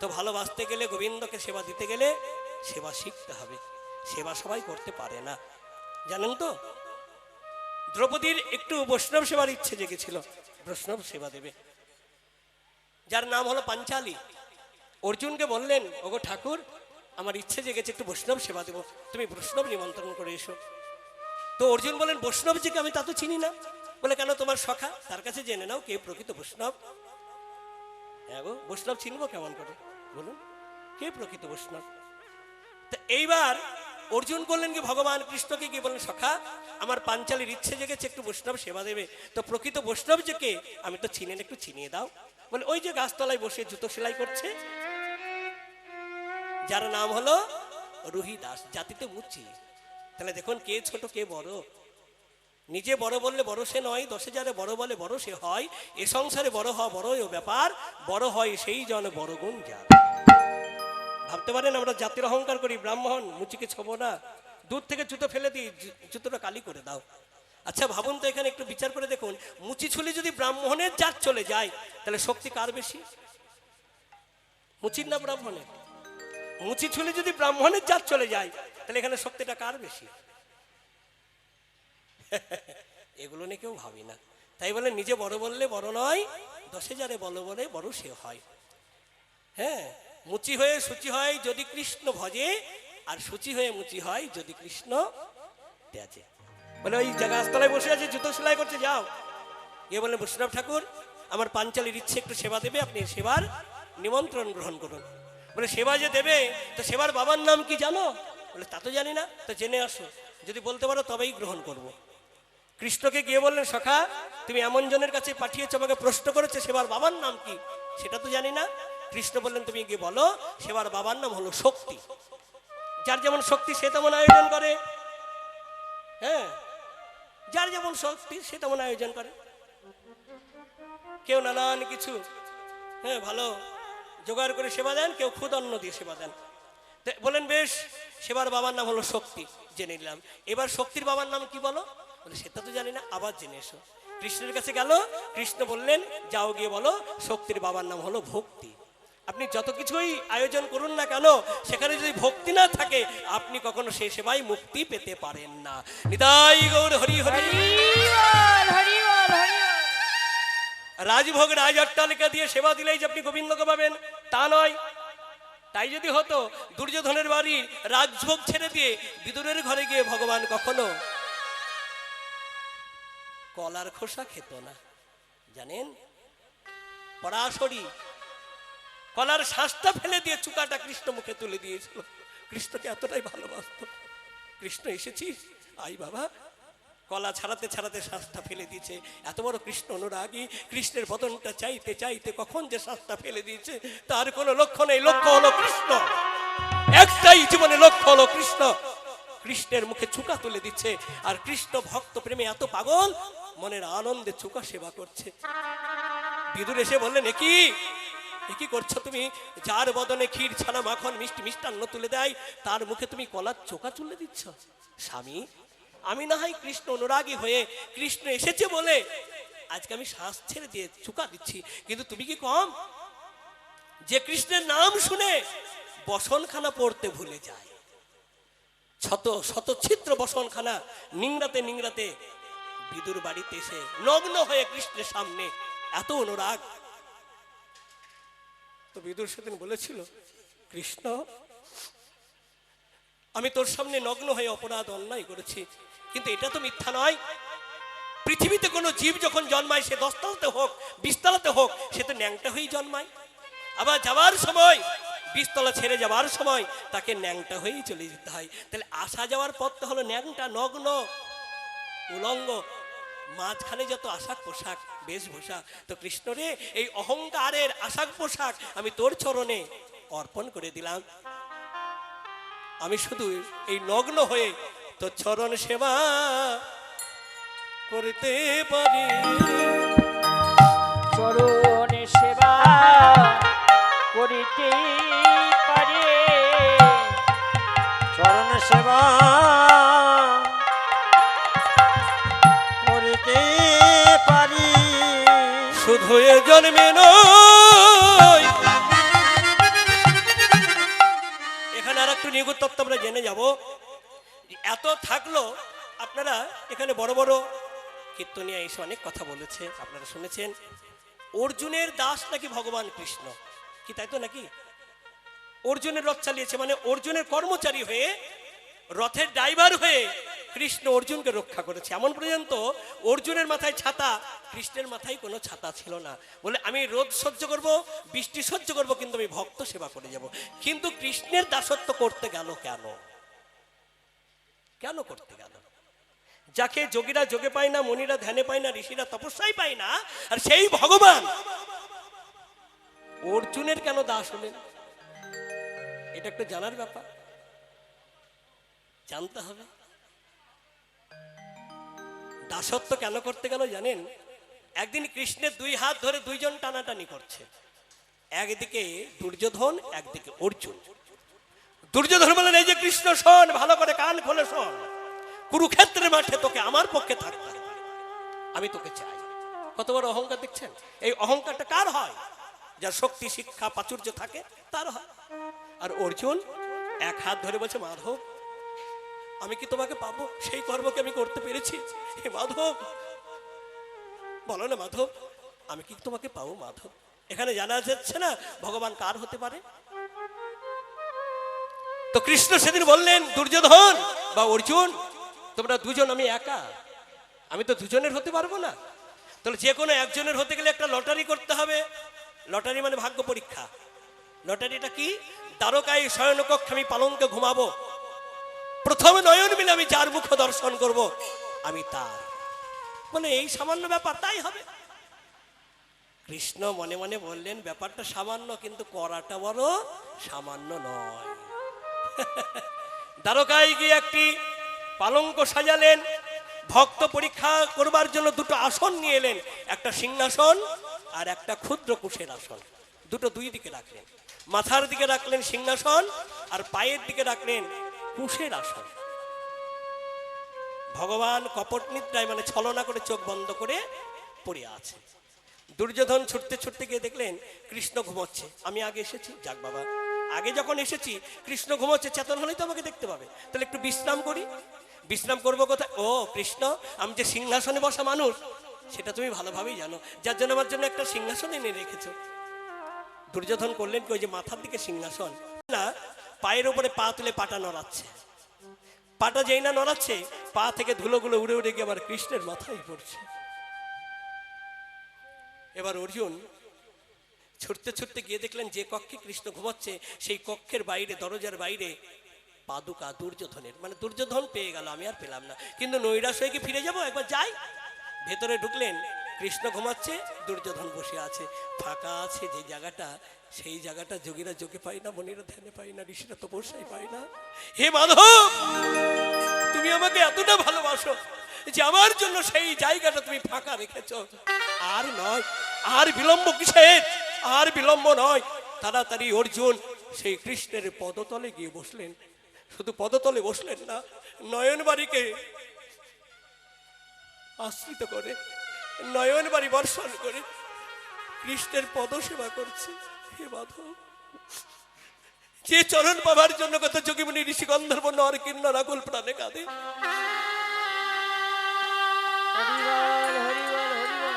তো ভালোবাসতে গেলে, গোবিন্দকে সেবা দিতে গেলে সেবা শিখতে হবে। সেবা সবাই করতে পারে না, জানেন তো। দ্রৌপদীর একটু বৈষ্ণব সেবার ইচ্ছে জেগেছিল, বৈষ্ণব সেবা দেবে, যার নাম হলো পাঞ্চালী। অর্জুনকে বললেন, ওগো ঠাকুর, আমার ইচ্ছে জেগেছে একটু বৈষ্ণব সেবা দেবো, তুমি বৈষ্ণব নিমন্ত্রণ করে এসো। তো অর্জুন বলেন, বৈষ্ণব যে আমি তা তো চিনি না। বলে, কেন, তোমার সখা, তার কাছে জেনে নাও কে প্রকৃত বৈষ্ণব। হ্যাঁ গো, বৈষ্ণব চিনবো কেমন করে, বলুন, কে প্রকৃত বৈষ্ণব। তা এইবার অর্জুন করলেন কি, ভগবান কৃষ্ণকে গিয়ে বলেন, সখা, আমার পাঞ্চালীর ইচ্ছে জেগেছে একটু বৈষ্ণব সেবা দেবে, তো প্রকৃত বৈষ্ণব যে কে আমি তো চিনি না, একটু চিনিয়ে দাও। বলে, ওই যে গাছতলায় বসে জুতো সেলাই করছে, যার নাম হলো রুহিদাস, জাতিতে মুচি। তাহলে দেখুন কে ছোট কে বড়। নিজে বড় বললে বড় সে নয়, দশে যারে বড় বলে বড় সে হয়। এ সংসারে বড় হওয়া বড়ই ব্যাপার, বড় হয় সেই জন বড় গুণ যার। ভাবতে পারেন আমরা জাতির অহংকার করি, ব্রাহ্মণ মুচিকে ছোবো না, দূর থেকে জুতো ফেলে দিই, জুতোটা কালি করে দাও। আচ্ছা ভাবুন তো, এখানে একটু বিচার করে দেখুন, মুচি ছুলে যদি ব্রাহ্মণের জাত চলে যায়, তাহলে শক্তি কার বেশি, মুচির না ব্রাহ্মণের? মুচি ছুলে যদি ব্রাহ্মণের জাত চলে যায়, তাহলে এখানে শক্তিটা কার বেশি? এগুলো নিয়ে কেউ ভাবি না। তাই বলে নিজে বড় বললে বড় নয়, দশে যারে বলো বলে বড় সে হয়। হ্যাঁ, মুচি হয়ে সূচি হয় যদি কৃষ্ণ ভজে, আর সূচি হয়ে মুচি হয় যদি কৃষ্ণ ত্যাজে। বলে, ওই গাছতলায় বসে আছে জুতো সেলাই করছে, যাও গিয়ে বলে, বৈষ্ণব ঠাকুর, আমার পাঞ্চালীর ইচ্ছে একটু সেবা দেবে, আপনি সেবার নিমন্ত্রণ গ্রহণ করুন। বলে, সেবা যে দেবে, তো সেবার বাবার নাম কি জানো? বলে, তা তো জানি না। তো জেনে আসো, যদি বলতে পারো তবেই গ্রহণ করব। কৃষ্ণকে গিয়ে বললেন, সখা, তুমি এমন জনের কাছে পাঠিয়েছো, আমাকে প্রশ্ন করেছে সেবার বাবার নাম কি, সেটা তো জানি না। কৃষ্ণ বললেন, তুমি গিয়ে বলো সেবার বাবার নাম হলো শক্তি। যার যেমন শক্তি সে তেমন আয়োজন করে। হ্যাঁ, যার যেমন শক্তি সে তেমন আয়োজন করে। কেউ নানান কিছু, হ্যাঁ, ভালো জোগাড় করে সেবা দেন, কেউ খুদ অন্ন দিয়ে সেবা দেন। বলেন, বেশ, সেবার বাবার নাম হলো শক্তি, জেনে নিলাম। এবার শক্তির বাবার নাম কি বলো? বলে, সেটা তো জানি না, আবার জেনে এসো। কৃষ্ণের কাছে গেল, কৃষ্ণ বললেন, যাও গিয়ে বলো শক্তির বাবার নাম হলো ভক্তি। আপনি যত কিছুই আয়োজন করুন না কেন, সেখানে যদি ভক্তি না থাকে, আপনি কখনো সেই সেবায় মুক্তি পেতে পারেন না। নিতাই গৌর হরি হরি। রাজভোগ রাজ অট্টালিকা দিয়ে সেবা দিলেই যে আপনি গোবিন্দকে পাবেন তা নয়। তাই যদি হতো, দুর্যোধনের বাড়ির রাজভোগ ছেড়ে দিয়ে বিদুরের ঘরে গিয়ে ভগবান কখনো কলার খোসা খেত না, জানেন। পরাশরী কলার শ্বাসটা ফেলে দিয়ে চুকাটা কৃষ্ণ মুখে তুলে দিয়েছিল। কৃষ্ণকে এতটাই ভালোবাসত। কৃষ্ণ এসেছিস, আই বাবা। কলা ছাড়াতে ছাড়াতে শ্বাসটা ফেলে দিয়েছে। এত বড় কৃষ্ণ অনুরাগী, কৃষ্ণের বদনটা চাইতে চাইতে কখন যে শ্বাসটা ফেলে দিয়েছে তার কোনো লক্ষ্য নেই। লক্ষ্য হলো কৃষ্ণ, একটাই জীবনে লক্ষ্য হলো কৃষ্ণ। কৃষ্ণের মুখে চুকা তুলে দিচ্ছে, আর কৃষ্ণ ভক্ত প্রেমে এত পাগল, মনের আনন্দে চুকা সেবা করছে। বিদুর এসে বললেন, কি করছো তুমি? যার বদনে ক্ষীর ছানা মাখন মিষ্টি মিষ্টান্ন তুলে দেয়, তার মুখে তুমি কলার চোকা তুলে দিচ্ছ। স্বামী, আমি না হয় কৃষ্ণ অনুরাগী হয়ে কৃষ্ণ এসেছে বলে আজকে আমি শ্বাস ছেড়ে দিয়ে চুকা দিচ্ছি, কিন্তু তুমি কি কম, যে কৃষ্ণের নাম শুনে বসনখানা পড়তে ভুলে যায়। শত শত ছিদ্র বসনখানা নিংড়াতে নিংড়াতে বিদুর বাড়িতে এসে নগ্ন হয়ে কৃষ্ণের সামনে, এত অনুরাগ। তো বিদুর সেদিন বলেছিল, কৃষ্ণ, আমি তোর সামনে নগ্ন হয়ে অপরাধ অন্যায় করেছি, কিন্তু এটা তো মিথ্যা নয়। পৃথিবীতে কোনো জীব যখন জন্মায়, সে 10 তলাতে হোক 20 তলাতে হোক, সে তো ন্যাংটা হয়েই জন্মায়। আবার যাবার সময়, 20 তলা ছেড়ে যাবার সময় তাকে ন্যাংটা হয়েই চলে যেতে হয়। তাহলে আসা যাওয়ার পথটা হলো ন্যাংটা, নগ্ন, উলঙ্গ, মাঝখানে যত আশাক পোশাক বেশভূষা। তো কৃষ্ণ রে, এই অহংকারের আশাক পোশাক আমি তোর চরণে অর্পণ করে দিলাম। আমি শুধু এই নগ্ন হয়ে তোর চরণ সেবা করতে পারি। চরণ সেবা করিতে পারি, চরণ সেবা করিতে পারি। শুধু এ জন্মে নয়, নিগূঢ় তত্ত্ব আমরা জেনে যাব। এত থাকলো, আপনারা এখানে বড় বড় কীর্তনিয়া এসে অনেক কথা বলেছে, আপনারা শুনেছেন। অর্জুনের দাস নাকি ভগবান কৃষ্ণ, কি তাই তো নাকি? অর্জুনের রথ চালিয়েছে, মানে অর্জুনের কর্মচারী হয়ে, রথের ড্রাইভার হয়ে কৃষ্ণ অর্জুনকে রক্ষা করেছে। এমন পর্যন্ত অর্জুনের মাথায় ছাতা, কৃষ্ণের মাথায় কোনো ছাতা ছিল না। বলে আমি রোদ সহ্য করব, বৃষ্টি সহ্য করব, কিন্তু আমি ভক্ত সেবা করে যাব। কিন্তু কৃষ্ণের দাসত্ব করতে গেল কেন? কেন করতে গেল? যাকে যোগীরা যোগে পায় না, মুনিরা ধ্যানে পায় না, ঋষিরা তপস্যাই পায় না, আর সেই ভগবান অর্জুনের কেন দাস হলেন? এটা একটু জানার ব্যাপার, জানতে হবে। দাসত্ব কেন করতে গেল জানেন? একদিন কৃষ্ণের দুই হাত ধরে দুইজন টানাটানি করছে, একদিকে দুর্যোধন, একদিকে অর্জুন। দুর্যোধন বলেন, এই যে কৃষ্ণ শোন, ভালো করে কান খোলে শোন, কুরুক্ষেত্রের মাঠে তোকে আমার পক্ষে থাকতে হবে, আমি তোকে চাই। কত বড় অহংকার দেখছেন? এই অহংকারটা কার হয়? যার শক্তি, শিক্ষা, প্রাচুর্য থাকে তার হয়। আর অর্জুন এক হাত ধরে বলছে, মাধব আমি কি তোমাকে পাবো? সেই কর্মকে আমি করতে পেরেছি। হে মাধব, বলো না মাধব, আমি কি তোমাকে পাবো মাধব? এখানে জানা যাচ্ছে না ভগবান কার হতে পারে। তো কৃষ্ণ সেদিন বললেন, দুর্যোধন বা অর্জুন, তোমরা দুজন, আমি একা, আমি তো দুজনের হতে পারবো না। তাহলে যে কোনো একজনের হতে গেলে একটা লটারি করতে হবে। লটারি মানে ভাগ্য পরীক্ষা। লটারিটা কি? দ্বারকায় শয়নকক্ষে আমি পালঙ্কে ঘুমাবো, প্রথমে নয়ন মিলে আমি যার মুখ দর্শন করব, আমি তার। মানে এই সামান্য ব্যাপার, তাই হবে। কৃষ্ণ মনে মনে বললেন, ব্যাপারটা সামান্য, কিন্তু করাটা বড় সামান্য নয়। দ্বারকায় গিয়ে একটি পালঙ্ক সাজালেন, ভক্ত পরীক্ষা করবার জন্য দুটো আসন নিয়ে এলেন, একটা সিংহাসন আর একটা ক্ষুদ্র কুশের আসন। দুটো দুই দিকে রাখলেন, মাথার দিকে রাখলেন সিংহাসন আর পায়ের দিকে রাখলেন কুশের আসন। ভগবান কপট নিদ্রায়, মানে ছলনা করে চোখ বন্ধ করে পড়ে আছে। দুর্যোধন ছুটতে ছুটতে গিয়ে দেখলেন কৃষ্ণ ঘুমোচ্ছে। আমি আগে এসেছি, যাক বাবা, আগে যখন এসেছি কৃষ্ণ ঘুমোচ্ছে, চেতন হলেই তো আমাকে দেখতে পাবে, তাহলে একটু বিশ্রাম করি। বিশ্রাম করবো কোথায়? ও কৃষ্ণ, আমি যে সিংহাসনে বসা মানুষ সেটা তুমি ভালোভাবেই জানো, যার জন্য আমার জন্য একটা সিংহাসন এনে রেখেছো। দুর্যোধন করলেন কি, ওই যে মাথার দিকে সিংহাসন না, পায়ের উপরে পা তুলে পাটা নড়াচ্ছে। পাটা যেই না নড়াচ্ছে, পা থেকে ধুলোগুলো উড়ে উড়ে গিয়ে আবার কৃষ্ণের মাথায় পড়ছে। এবার অর্জুন ছুটতে ছুটতে গিয়ে দেখলেন যে কক্ষে কৃষ্ণ ঘুমাচ্ছে, সেই কক্ষের বাইরে, দরজার বাইরে পাদুকা দুর্যোধনের। মানে দুর্যোধন পেয়ে গেল, আমি আর পেলাম না, কিন্তু নৈরাশ হয়ে কি ফিরে যাবো? একবার যাই। ভেতরে ঢুকলেন, কৃষ্ণ ঘুমাচ্ছে, দুর্যোধন বসে আছে, ফাঁকা আছে যে জায়গাটা, সেই জায়গাটা যোগীরা যোগে পায় না, মনিরা ধ্যানে পায় না, ঋষিরা তপস্যায় পায় না। হে মাধব, তুমি আমাকে এতটা ভালোবাসো যে আমার জন্য সেই জায়গাটা তুমি ফাঁকা রেখেছো। আর নয়, আর বিলম্ব কিসের? আর বিলম্ব নয়, তাড়াতাড়ি অর্জুন সেই কৃষ্ণের পদতলে গিয়ে বসলেন। শুধু পদতলে বসলেন না, নয়নবাড়িকে আশ্রিত করে, নয়নবাড়ি বর্ষণ করে কৃষ্ণের পদ সেবা করছে। হে মাধব, যে চরণ পাবার জন্য কত যোগীমুনি ঋষি গন্ধর্ব নর কিন্নর আকুল প্রাণে কাঁদে। হরিবল হরিবল হরিবল।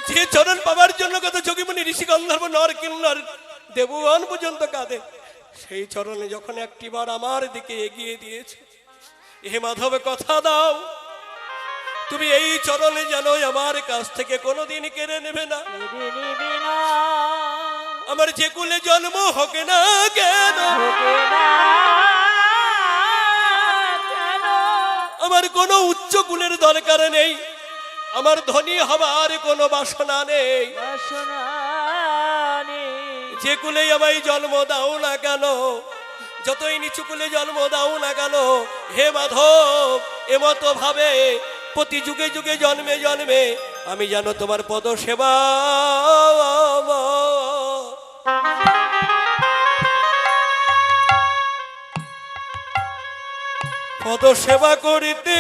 যে চরণ পাবার জন্য কত যোগীমুনি ঋষি গন্ধর্ব নর কিন্নর দেবগণ পর্যন্ত কাঁদে, সেই চরণে যখন একটিবার আমার দিকে এগিয়ে দিয়েছে, হে মাধব কথা দাও তুমি এই চরণে যেন আমার কাছ থেকে কোনোদিন কেড়ে নেবে না। কেড়ে নিবি না, আমার যে কুলে জন্ম হোক না কেন, ঢোকে না কেন? আমার কোনো উচ্চ কুলের দরকার নেই, আমার ধনী হবার কোনো বাসনা নেই। বাসনা নেই। যে কুলে আমায় জন্ম দাও না কেন, যতই নিচু কুলে জন্ম দাও না কেন, হে মাধব, এমতো ভাবে প্রতি যুগে যুগে জন্মে জন্মে আমি যেন তোমার পদ সেবা। পদ সেবা করিতে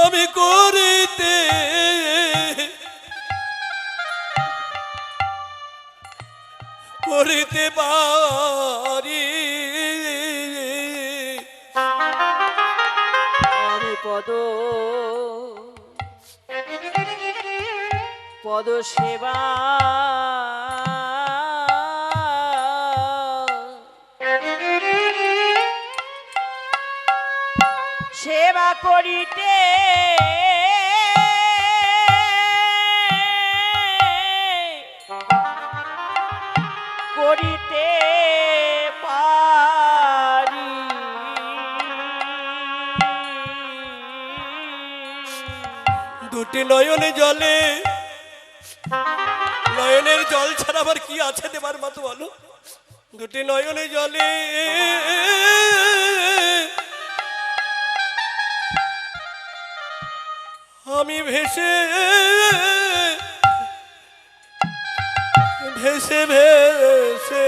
আমি করিতে করিতে পারি আমি পদ সেবা সেবা করিতে করিতে পারি দুটি নয়নে জলে নয়নের জল ছাড়া আবার কি আছে দেবার মতো বলো দুটি নয়নে জলে আমি ভেসে ভেসে ভেসে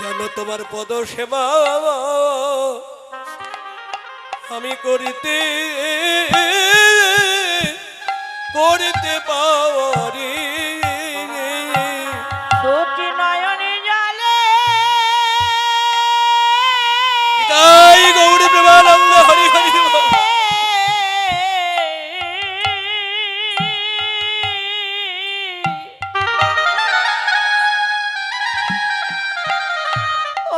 জানো তোমার পদ সেবা আমি করিতে করিতে পারি দুটি নয়নে জলে তাই গৌরী প্রেমানন্দ হরি হরি বল।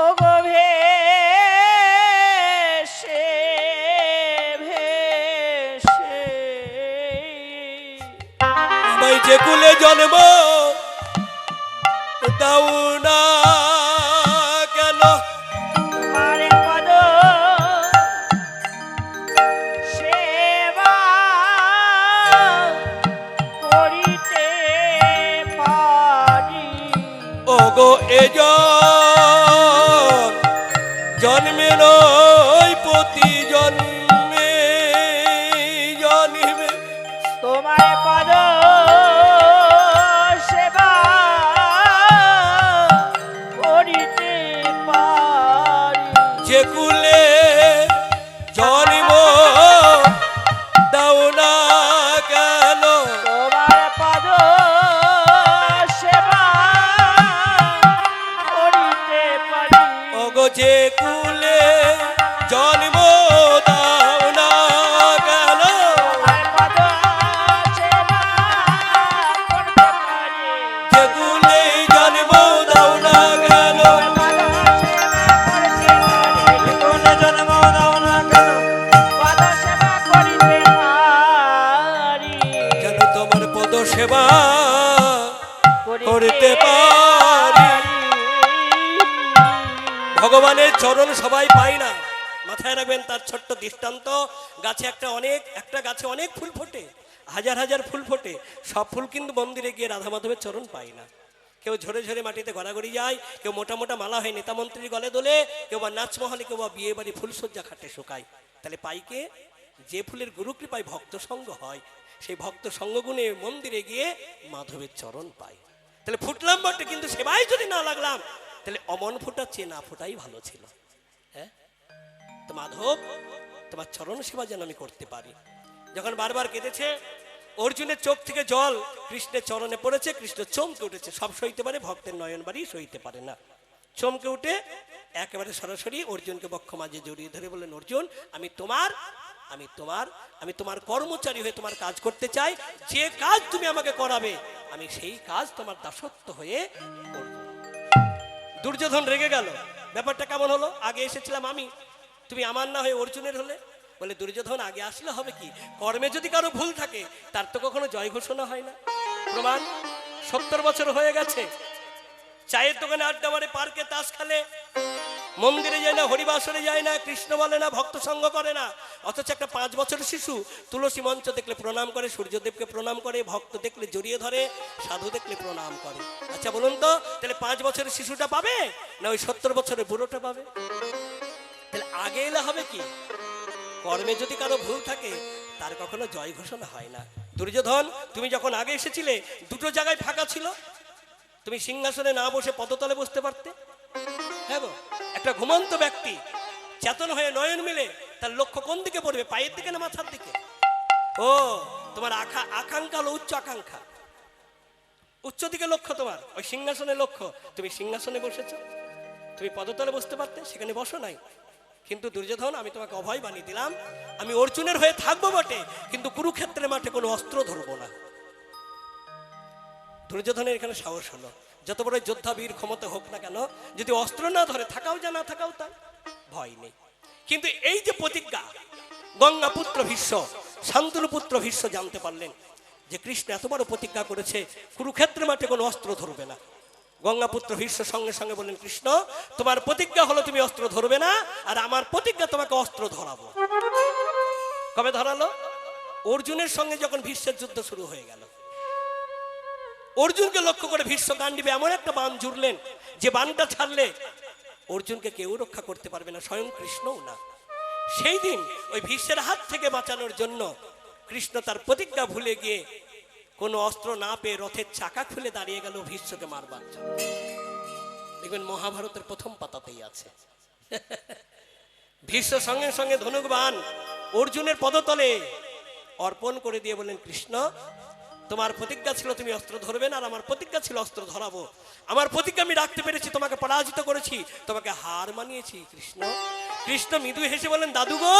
ও গো ভেসে ভেসে আমায় যে কুলে জন্ম দাও না কেন তোমার পদ সেবা করিতে পারি ওগো এ জন্মে নয় প্রতি জন্মে জন্মে তোমার পদ সেবা করিতে পারি যে কুলে জন্ম দাও না কেন তোমার পদ সেবা করিতে পারি ওগো যে কুলে জন্ম দাও না কেন তোমার পদ সেবা করতে পারি যে কুলে জন্ম দাও না কেন পদ সেবা করতে পারি পদ সেবা করিতে পারি যেন তোমার পদ সেবা করতে পারি ভগবানের চরণ সবাই পায় না মাথায় রাখবেন তার ছোট্ট দৃষ্টান্ত গাছে একটা গাছে অনেক ফুল ফোটে হাজার হাজার ফুল ফোটে সব ফুল কিন্তু মন্দিরে গিয়ে রাধা মাধবের চরণ পায় না কেউ ঝরে ঝরে মাটিতে গড়াগড়ি যায় কেউ মোটা মোটা মালা হয় নেতা মন্ত্রীর গলে দোলে কেউ বা নাচমহলে কেউ বা বিয়ে বাড়ি ফুলসজ্জা খাটে শোকায় তাহলে পাইকে যে ফুলের গুরু কৃপায় ভক্ত সঙ্গ হয় সেই ভক্ত সঙ্গগুণে মন্দিরে গিয়ে মাধবের চরণ পায় তাহলে ফুটলাম বটে কিন্তু সেবাই যদি না লাগলাম তাহলে অমন ফোটাচ্ছে না ফোটাই ভালো ছিল হ্যাঁ তো মাধব তোমার চরণ সেবা যেন আমি করতে পারি যখন বারবার কেঁদেছে অর্জুনের চোখ থেকে জল কৃষ্ণের চরণে পড়েছে কৃষ্ণ চমকে উঠেছে সব সইতে পারে ভক্তের নয়ন বাড়ি সইতে পারে না চমকে উঠে একেবারে সরাসরি অর্জুনকে বক্ষ মাঝে জড়িয়ে ধরে বললেন অর্জুন আমি তোমার কর্মচারী হয়ে তোমার কাজ করতে চাই যে কাজ তুমি আমাকে করাবে আমি সেই কাজ তোমার দাসত্ব হয়ে করব দুর্যোধন রেগে গেল ব্যাপারটা কেমন হলো আগে এসেছিলাম আমি তুমি আমার না হয়ে অর্জুনের হলে বলে দুর্যোধন আগে আসলে হবে কি কর্মে যদি কারো ভুল থাকে তার তো কখনো জয় ঘোষণা হয় না প্রমাণ 70 বছর হয়ে গেছে চায়ের দোকানে আড্ডা মারে পার্কে তাস খেলে মন্দিরে যায় না হরিবাসরে যায় না কৃষ্ণ বলে না ভক্ত সঙ্গ করে না অথচ একটা 5 বছরের শিশু তুলসী মঞ্চ দেখলে প্রণাম করে সূর্যদেবকে প্রণাম করে ভক্ত দেখলে জড়িয়ে ধরে সাধু দেখলে প্রণাম করে আচ্ছা বলুন তো তাহলে 5 বছরের শিশুটা পাবে না ওই 70 বছরের বুড়োটা পাবে তাহলে আগে এলে হবে কি কর্মে যদি কারো ভুল থাকে তার কখনো জয় ঘোষণা হয় না দুর্যোধন, তুমি যখন আগে এসেছিলে দুটো জায়গায় ফাঁকা ছিল, তুমি সিংহাসনে না বসে পদতলে বসতে পারতে। হ্যাঁ গো, একটা ঘুমন্ত ব্যক্তি চেতন হয়ে নয়ন মিলে তার লক্ষ্য কোন দিকে পড়বে, পায়ের দিকে না মাথার দিকে? ও, তোমার আকাঙ্ক্ষা হলো উচ্চ আকাঙ্ক্ষা, উচ্চ দিকে লক্ষ্য, তোমার ওই সিংহাসনে লক্ষ্য। তুমি সিংহাসনে বসেছো, তুমি পদতলে বসতে পারতে, সেখানে বসো নাই। কিন্তু দুর্যোধন, আমি তোমাকে অভয় বানিয়ে দিলাম, আমি অর্জুনের হয়ে থাকবো বটে, কিন্তু কুরুক্ষেত্রের মাঠে কোনো অস্ত্র ধরবো না। দুর্যোধনের এখানে সাহস হলো, যত বড় যোদ্ধা বীর ক্ষমতা হোক না কেন, যদি অস্ত্র না ধরে, থাকাও যা না থাকাও তা, ভয় নেই। কিন্তু এই যে প্রতিজ্ঞা, গঙ্গা পুত্র ভীষ্ম, শান্তনু পুত্র ভীষ্ম জানতে পারলেন যে কৃষ্ণ এত বড় প্রতিজ্ঞা করেছে, কুরুক্ষেত্রের মাঠে কোনো অস্ত্র ধরবে না। গঙ্গা পুত্র ভীষ্ম সঙ্গে সঙ্গে বললেন, কৃষ্ণ, তোমার প্রতিজ্ঞা হলো তুমি অস্ত্র ধরবে না, আর আমার প্রতিজ্ঞা তোমাকে অস্ত্র ধরাবো। কবে ধরালো? অর্জুনের সঙ্গে যখন ভীষ্মের যুদ্ধ শুরু হয়ে গেল, অর্জুনকে লক্ষ্য করে ভীষ্ম গান্ডীবে এমন একটা বাণ জুড়লেন, যে বাণটা ছাড়লে অর্জুনকে কেউ রক্ষা করতে পারবে না, স্বয়ং কৃষ্ণও না। সেই দিন ওই ভীষ্মের হাত থেকে বাঁচানোর জন্য কৃষ্ণ তার প্রতিজ্ঞা ভুলে গিয়ে কোনো অস্ত্র না পেয়ে রথের চাকা খুলে দাঁড়িয়ে গেল ভীষ্মকে মারবার জন্য। দেখবেন মহাভারতের প্রথম পাতাতেই আছে। ভীষ্ম সঙ্গে সঙ্গে ধনুক বাণ অর্জুনের পদতলে অর্পণ করে দিয়ে বললেন, কৃষ্ণ, তোমার প্রতিজ্ঞা ছিল তুমি অস্ত্র ধরবে না, আর আমার প্রতিজ্ঞা ছিল অস্ত্র ধরাবো। আমার প্রতিজ্ঞা আমি রাখতে পেরেছি, তোমাকে পরাজিত করেছি, তোমাকে হার মানিয়েছি। কৃষ্ণ কৃষ্ণ মৃদু হেসে বলেন, দাদু গো,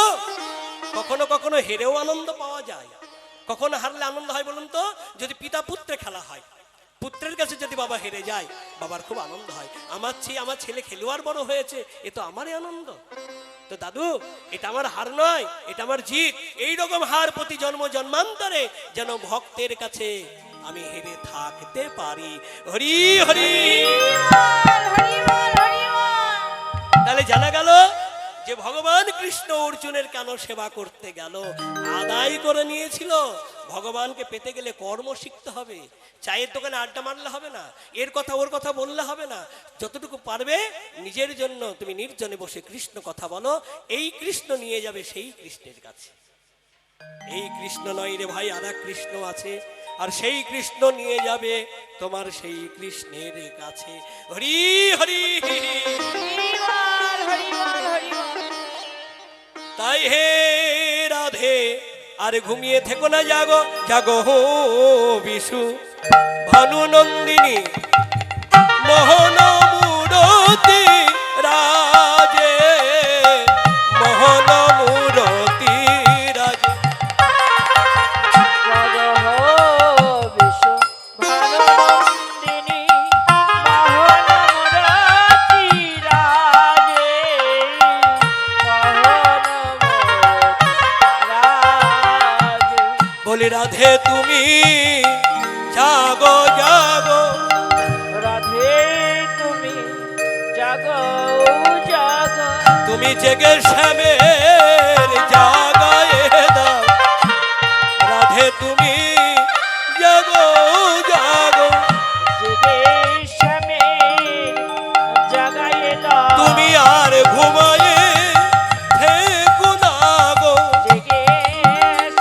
কখনো কখনো হেরেও আনন্দ পাওয়া যায়, কখনো হারলে আনন্দ হয় বলুন তো? যদি পিতা পুত্রে খেলা হয়, পুত্রের কাছে যদি বাবা হেরে যায়, বাবার খুব আনন্দ হয়, আমার ছেলে খেলোয়াড় বড় হয়েছে, এ তো আমারই আনন্দ। তো দাদু, এটা আমার হার নয়, এটা আমার জিত। এইরকম হার প্রতি জন্ম জন্মান্তরে যেন ভক্তের কাছে আমি হেরে থাকতে পারি। হরি হরি। তাহলে জানা গেল যে ভগবান কৃষ্ণ অর্জুনের কেন সেবা করতে গেল, আদায় করে নিয়েছিল। ভগবানকে পেতে গেলে কর্ম শিখতে হবে, চায়ের দোকানে আড্ডা মারলে হবে না, এর কথা ওর কথা বললে হবে না। যতটুকু পারবে নিজের জন্য তুমি নির্জনে বসে কৃষ্ণ কথা বলো, এই কৃষ্ণ নিয়ে যাবে সেই কৃষ্ণের কাছে। এই কৃষ্ণ নয় রে ভাই, আর এক কৃষ্ণ আছে, আর সেই কৃষ্ণ নিয়ে যাবে তোমার সেই কৃষ্ণের কাছে। হরি হরি। তাই হে রাধে, আর ঘুমিয়ে থেকো না, জাগো জাগো হো বিশু ভানু নন্দিনী মোহন মূরতি রাজে, মোহন মূরতি রাজে। বলি রাধে তুমি জাগো জাগো, রাধে তুমি জাগো জাগো, তুমি জেগে শ্যামের জাগায়ে দাও। রাধে তুমি জাগো জাগো, জেগে শ্যামের জাগায়ে দাও। তুমি আর ঘুমায়ে থেকো না গো, জেগে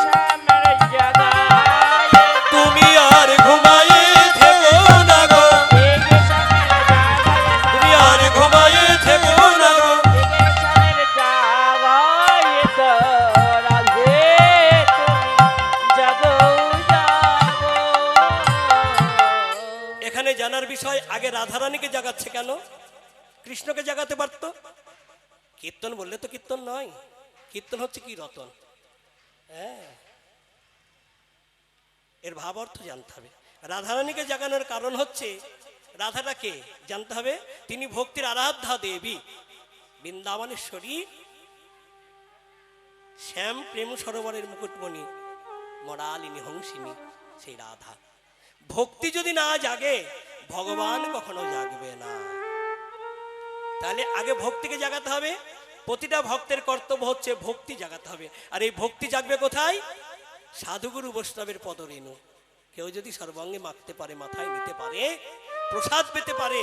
শ্যামের জাগায়ে, তুমি আর ঘুমায়ে থেকো না গো, জেগে শ্যামের জাগায়ে, তুমি আর ঘুমায়ে থেকো না গো। জেগে শ্যামের জাগায়ে দাও। রাধে তুমি জাগো জাগো। এখানে জানার বিষয়, আগে রাধারানীকে জাগাচ্ছে কেন? কৃষ্ণকে জাগাতে পারত। কীর্তন বললে তো কীর্তন নয়, কীর্তন হচ্ছে কি রতন। হ্যাঁ, এর ভাব অর্থ জানতে হবে। রাধারানীকে জাগানোর কারণ হচ্ছে, রাধাটাকে জানতে হবে, তিনি ভক্তির আরাধ্যা দেবী, বৃন্দাবনেশ্বরী, শ্যাম প্রেম সরোবরের মুকুটমণি, মরালিনী হংসিনী, সেই রাধা। ভক্তি যদি না জাগে, ভগবান কখনো জাগবে না। তাহলে আগে ভক্তিকে জাগাতে হবে। প্রতিটা ভক্তের কর্তব্য হচ্ছে ভক্তি জাগাতে হবে। আর এই ভক্তি জাগবে কোথায়? সাধুগুরু বৈষ্ণবের পদরেণু। কেউ যদি সর্বাঙ্গে মাখতে পারে, মাথায় নিতে পারে, প্রসাদ পেতে পারে,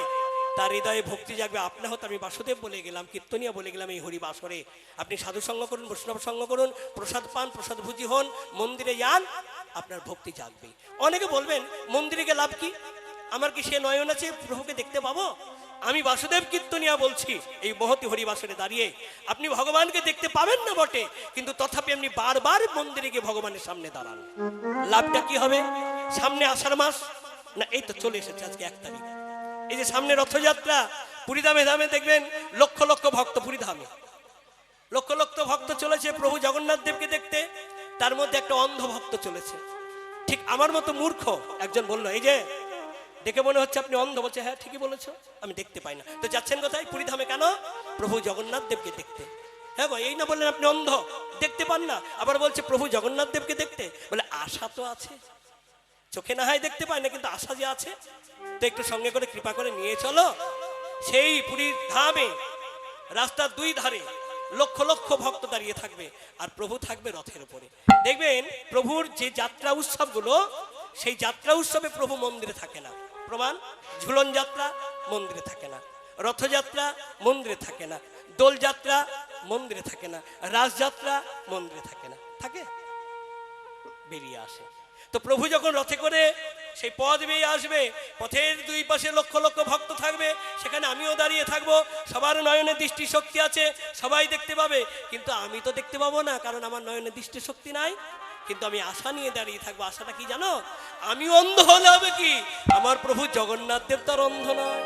তার হৃদয়ে ভক্তি জাগবে। আপনার হয়তো আমি বাসুদেব বলে গেলাম, কীর্তনিয়া বলে গেলাম এই হরি বাসরে। আপনি সাধু সঙ্গ করুন, বৈষ্ণব সঙ্গ করুন, প্রসাদ পান, প্রসাদ ভুজি হন, মন্দিরে যান, আপনার ভক্তি জাগবে। অনেকে বলবেন মন্দিরে গিয়ে লাভ কি, আমার কি সে নয়ন আছে প্রভুকে দেখতে পাবো? আমি বাসুদেব কীর্তনিয়া বলছি, এই মহতি হরিবাসরে দাঁড়িয়ে আপনি ভগবানকে দেখতে পাবেন না বটে, কিন্তু তথাপি আপনি বারবার মন্দিরে গিয়ে ভগবানের সামনে দাঁড়ান। লাভটা কি হবে? সামনে আষাঢ় মাস, না এই তো চলে এসেছে আজকে 1 তারিখ, এই যে সামনে রথযাত্রা, পুরীধামে ধামে দেখবেন লক্ষ লক্ষ ভক্ত, পুরীধামে লক্ষ লক্ষ ভক্ত চলেছে প্রভু জগন্নাথ দেবকে দেখতে। তার মধ্যে একটা অন্ধ ভক্ত চলেছে, ঠিক আমার মতো মূর্খ একজন বললো, এই যে দেখে মনে হচ্ছে আপনি অন্ধ। বলছে হ্যাঁ ঠিকই বলেছো, আমি দেখতে পাই না। তো যাচ্ছেন কোথায়? পুরীধামে। কেন? প্রভু জগন্নাথ দেবকে দেখতে। হ্যাঁ গো, এই না বললেন আপনি অন্ধ, দেখতে পান না, আবার বলছে প্রভু জগন্নাথ দেবকে দেখতে। বলে আশা তো আছে, চোখে না হয় দেখতে পায় না, কিন্তু আশা যে আছে, তো একটু সঙ্গে করে কৃপা করে নিয়ে চলো। সেই পুরীর ধামে রাস্তার 2 ধারে লক্ষ লক্ষ ভক্ত দাঁড়িয়ে থাকবে, আর প্রভু থাকবে রথের উপরে। দেখবেন প্রভুর যে যাত্রা উৎসবগুলো, সেই যাত্রা উৎসবে প্রভু মন্দিরে থাকে না। প্রমাণ, ঝুলন যাত্রা মন্দিরে থাকে না, রথযাত্রা মন্দিরে থাকে না, দোলযাত্রা মন্দিরে থাকে না, রাসযাত্রা মন্দিরে থাকে না। থাকে? বেরিয়ে আসে। তো প্রভু যখন রথে করে সেই পথ বেয়ে আসবে, পথের 2 পাশে লক্ষ লক্ষ ভক্ত থাকবে, সেখানে আমিও দাঁড়িয়ে থাকবো। সবার নয়নে দৃষ্টি শক্তি আছে, সবাই দেখতে পাবে, কিন্তু আমি তো দেখতে পাবো না, কারণ আমার নয়নে দৃষ্টি শক্তি নাই। কিন্তু আমি আশা নিয়ে দাঁড়িয়ে থাকবো। আশাটা কি জানো? আমি অন্ধ হলে হবে কি, আমার প্রভু জগন্নাথ দেব তার অন্ধ নয়।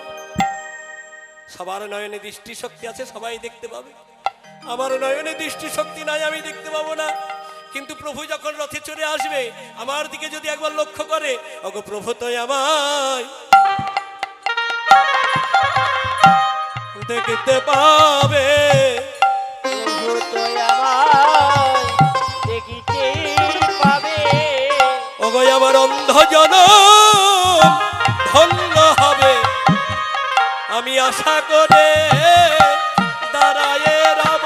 সবার নয়নে দৃষ্টি শক্তি আছে, সবাই দেখতে পাবে। আমার নয়নে দৃষ্টি শক্তি নাই, আমি দেখতে পাবো না। কিন্তু প্রভু যখন রথে চড়ে আসবে, আমার দিকে যদি একবার লক্ষ্য করে, ওগো প্রভু তো আমায় দেখতে পাবে, প্রভু তো আমায় দেখিতে পাবে। ওগো আমার অন্ধ জনম ধন্য হবে। আমি আশা করে দাঁড়ায়ে রব,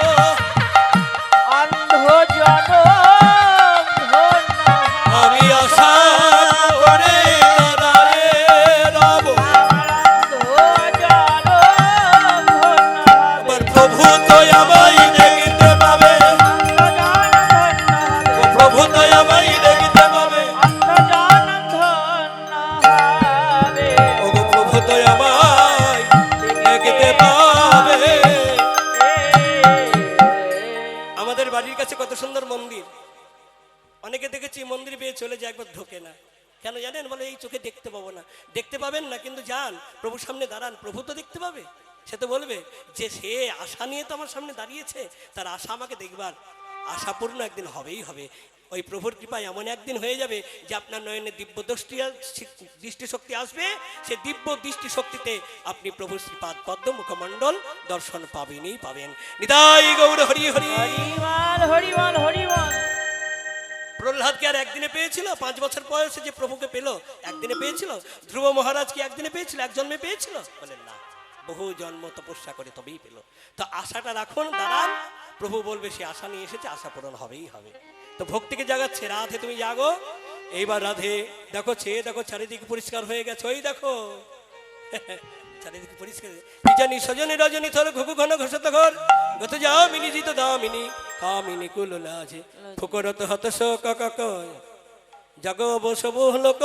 অন্ধ জনম ধন্য আমি আশা করে দাঁড়ায়ে রব। অন্ধ জনম ধন্য আমার প্রভু তো আমায় দেখতে পাবে, ও প্রভু তো আমায় দেখতে পাবে, ও গো প্রভু তো আমায় দেখতে পাবে। আমাদের বাড়ির কাছে কত সুন্দর মন্দির, অনেকে দেখেছি মন্দির পেয়ে চলে যায়, একবার ঢোকে না। কেন জানেন? বলে এই চোখে দেখতে পাবো না। দেখতে পাবেন না, কিন্তু যান প্রভুর সামনে দাঁড়ান, প্রভু তো দেখতে পাবে। সে তো বলবে যে সে আশা নিয়ে তো আমার সামনে দাঁড়িয়েছে, তার আশা আমাকে দেখবার, আশা পূর্ণ একদিন হবেই হবে। ওই প্রভুর কৃপায় এমন একদিন হয়ে যাবে যে আপনার নয়নে দিব্য দৃষ্টিশক্তি আসবে, সে দিব্য দৃষ্টিশক্তিতে আপনি প্রভুর শ্রীপাদ পদ্ম মুখমণ্ডল দর্শন পাবেনই পাবেন। নিতাই গৌর হরি হরি। হরিবল হরিবল হরিবল। প্রহ্লাদকে আর একদিনে পেয়েছিল? 5 বছর বয়সে যে প্রভুকে পেল, একদিনে পেয়েছিল? ধ্রুব মহারাজ কি একদিনে পেয়েছিল, এক জন্মে পেয়েছিল? বলেন না, বহু জন্ম তপস্যা করে তবেই পেল। তো আশাটা রাখুন, দাঁড়ান, প্রভু বলবে সে আশা নিয়ে এসেছে, আশা পূরণ হবেই হবে। তো ভক্তিকে জাগাচ্ছে, রাধে তুমি জাগো। এইবার রাধে দেখো, চেয়ে দেখো চারিদিকে পরিষ্কার হয়ে গেছে, ওই দেখো চারিদিকে পরিষ্কার। কি জানি সজনী রজনী থর ঘুঘু ঘন ঘোষত ঘর গত যামিনী জিত দামিনী কামিনী কুল লাজে ফুকরত হত শোক কাকয় জগ বস বহু লোক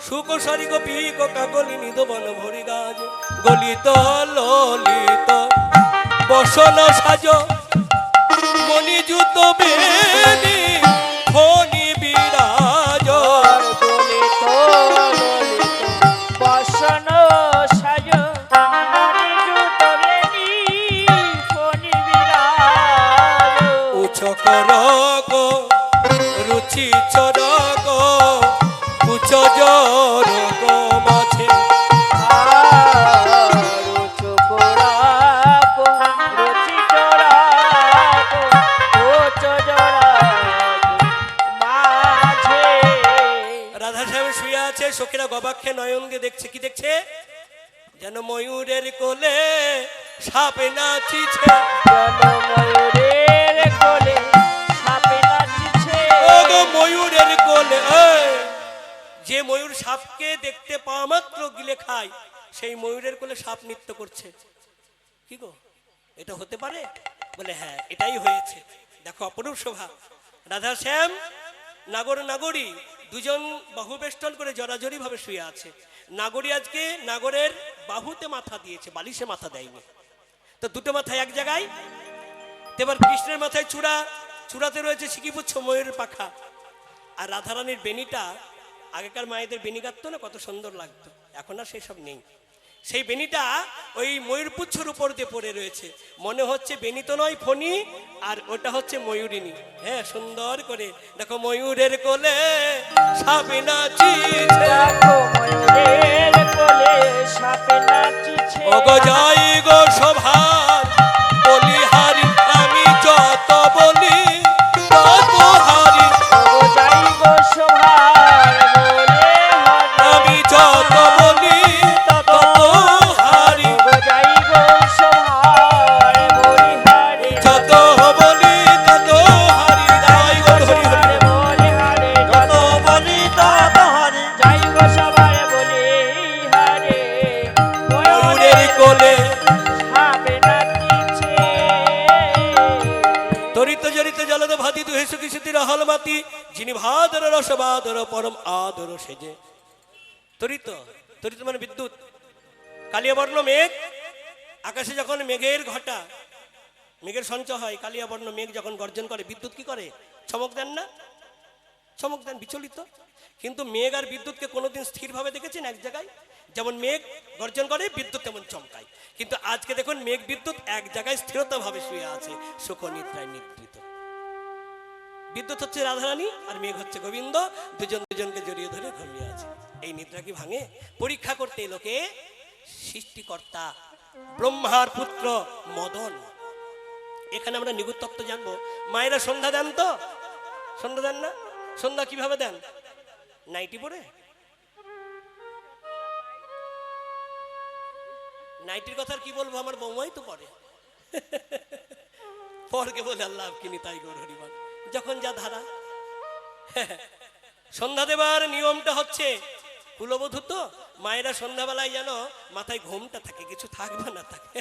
সুখ সারি গোপী কাকলি নিদ বন ভরি গাজ গলিত ললিত বসন সাজ মণি জুত বেনি ফণি বিরাজ দলিত বসন সাজ মণি জুত বেনি ফণি বিরাজ। উচ্চ করক রুচি চরক উচ্চ জরক মাঝে রুচু কোরাক রুচি চরাক উচ্চ জরাক মাঝে। রাধা সাহেব শুয়ে আছে, সখীরা গবাক্ষে নয়নকে দেখছে। কি দেখছে? যেন ময়ূরের কোলে সাপে নাচিছে, জনময়ূরের কোলে সাপে নাচিছে। ও গো ময়ূরের কোলে। যে ময়ূর সাপকে দেখতে পাওয়া মাত্র গিলে খায়, সেই ময়ূরের কোলে সাপ নৃত্য করছে। কি গো, এটা হতে পারে? বলে হ্যাঁ, এটাই হয়েছে। দেখো অপরূপ শোভা, রাধা শ্যাম নাগর নাগরী দুজন বাহু বেষ্টন করে জড়াজড়ি ভাবে শুয়ে আছে। নাগরী আজকে নাগরের বাহুতে মাথা দিয়েছে, বালিশে মাথা দেয়নি। তো দুটো মাথায় এক জায়গায়। এবার কৃষ্ণের মাথায় চূড়া, চূড়াতে রয়েছে সিকিপুচ্ছ ময়ূরের পাখা। আর রাধারানীর বেনিটা, আগেকার মায়েদের বেনি কাটতো না, কত সুন্দর লাগতো, এখন আর সেসব নেই। সেই বেনিটা ওই ময়ূরপুচ্ছর উপর দিয়ে পড়ে রয়েছে। মনে হচ্ছে বেনি তো নয়, ফণি, আর ওটা হচ্ছে ময়ূরিনী। হ্যাঁ, সুন্দর করে দেখো, ময়ূরের কোলে সাপে নাচিছে, দেখো ময়ূরের কোলে সাপে নাচিছে। ওগো যাই গো সভার বলিহারি, আমি যত বলি তত হারি, ওগো যাই গো সভার বলে হারি, আমি যত বলি তত হারি, ওগো যাই গো সভার বলে হারি, যত বলি তত হারি। যাই গো হরি হরি, বলে হারি, যত বলি তত হারি, যাই গো সভার বলে হারি। ময়ূরের কোলে সাপে নাচিছে। তরিত জরিত জলদ ভাতি দুহে সুখী সুতির হলমাতি, যিনি ভাদর রসবাদর পরম আদর সেজে। তরিত, তরিত মানে বিদ্যুৎ। কালিয়া বর্ণ মেঘ, আকাশে যখন মেঘের ঘটা, মেঘের সঞ্চয় হয়, কালিয়া বর্ণ মেঘ যখন গর্জন করে, বিদ্যুৎ কি করে? চমক দেন না? চমক দেন, বিচলিত। কিন্তু মেঘ আর বিদ্যুৎকে কোনোদিন স্থিরভাবে দেখেছেন এক জায়গায়? যেমন মেঘ গর্জন করে, বিদ্যুৎ তেমন চমকায়। কিন্তু আজকে দেখুন, মেঘ বিদ্যুৎ এক জায়গায় স্থিরতা ভাবে শুয়ে আছে, সুখ নিদ্রায় নিদ্রিত। বিদ্যুৎ হচ্ছে রাধারানী আর মেঘ হচ্ছে গোবিন্দ, দুজন দুজনকে জড়িয়ে ধরে ঘুমিয়ে আছে। এই নিদ্রা কি ভাঙে? পরীক্ষা করতে লোকে সৃষ্টিকর্তা ব্রহ্মার পুত্র মদন। এখানে আমরা নিগুড় তত্ত্ব জানবো। মায়েরা সন্ধ্যা দেন তো? সন্ধ্যা দেন না? সন্ধ্যা কিভাবে দেন? নাইটি পরে? নাইটির কথা আর কি বলবো, আমার বৌমাই তো পরে। পরকে বলে আল্লাহ কিনি তাই গৌর হরিবল, যখন যা ধারা। সন্ধ্যা দেবার নিয়মটা হচ্ছে, কুলবধূ তো মায়েরা সন্ধ্যাবেলায় যেন মাথায় ঘোমটা থাকে, কিছু থাকবে না থাকে।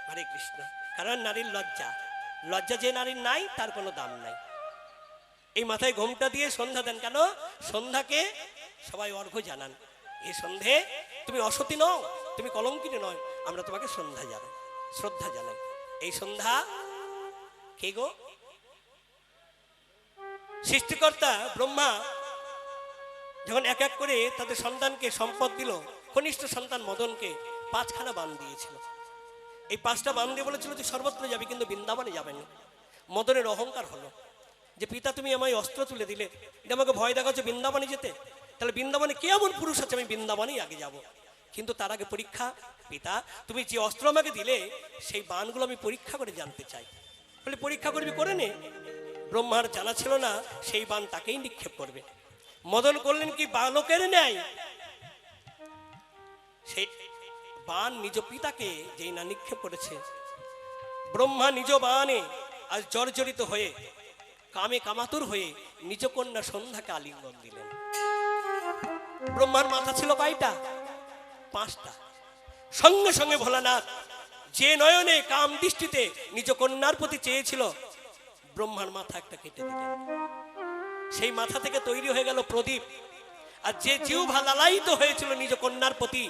হরে কৃষ্ণ। কারণ নারীর লজ্জা, লজ্জা যে নারীর নাই তার কোনো দাম নাই। এই মাথায় ঘোমটা দিয়ে সন্ধ্যা দেন কেন? সন্ধ্যাকে সবাই অর্ঘ্য জানান, এ সন্ধে তুমি অসতী নও, তুমি কলঙ্কিনী নয়, আমরা তোমাকে সন্ধ্যা জানাই, শ্রদ্ধা জানাই। এই সন্ধ্যা কে গো? সৃষ্টিকর্তা ব্রহ্মা যখন এক এক করে তাদের সন্তানকে সম্পদ দিল, কনিষ্ঠ সন্তান মদনকে 5খানা বান দিয়েছিল। এই 5টা বান দিয়ে বলেছিল যে সর্বত্র যাবে, কিন্তু বৃন্দাবনে যাবে না। মদনের অহংকার হলো যে পিতা তুমি আমায় অস্ত্র তুলে দিলে, এটা আমাকে ভয় দেখাচ্ছে বৃন্দাবনে যেতে, তাহলে বৃন্দাবনে কে এমন পুরুষ আছে আমি বৃন্দাবনেই আগে যাব। কিন্তু তার আগে পরীক্ষা, পিতা তুমি যে অস্ত্র আমাকে দিলে সেই বানগুলো আমি পরীক্ষা করে জানতে চাই। বলে পরীক্ষা করবি, করে নে। ব্রহ্মার জানা ছিল না সেই বান তাকেই নিক্ষেপ করবে। মদন করলেন কি বালকের ন্যায়, সেই বান নিজ পিতাকে যেই না নিক্ষেপ করেছে, ব্রহ্মা নিজ বানে আজ জর্জরিত হয়ে কামে কামাতুর হয়ে নিজ কন্যা সন্ধ্যাকে আলিঙ্গন দিলেন। ব্রহ্মার মাথা ছিল কয়টা? 5টা। সঙ্গে সঙ্গে ভোলানাথ যে নয়নে কাম দৃষ্টিতে নিজ কন্যার প্রতি চেয়েছিল, ব্রহ্মার মাথা একটা কেটে দিলেন। সেই মাথা থেকে তৈরি হয়ে গেল প্রদীপ। আর যে জিহ্বা লালায়িত হয়েছিল নিজ কন্যার প্রতি,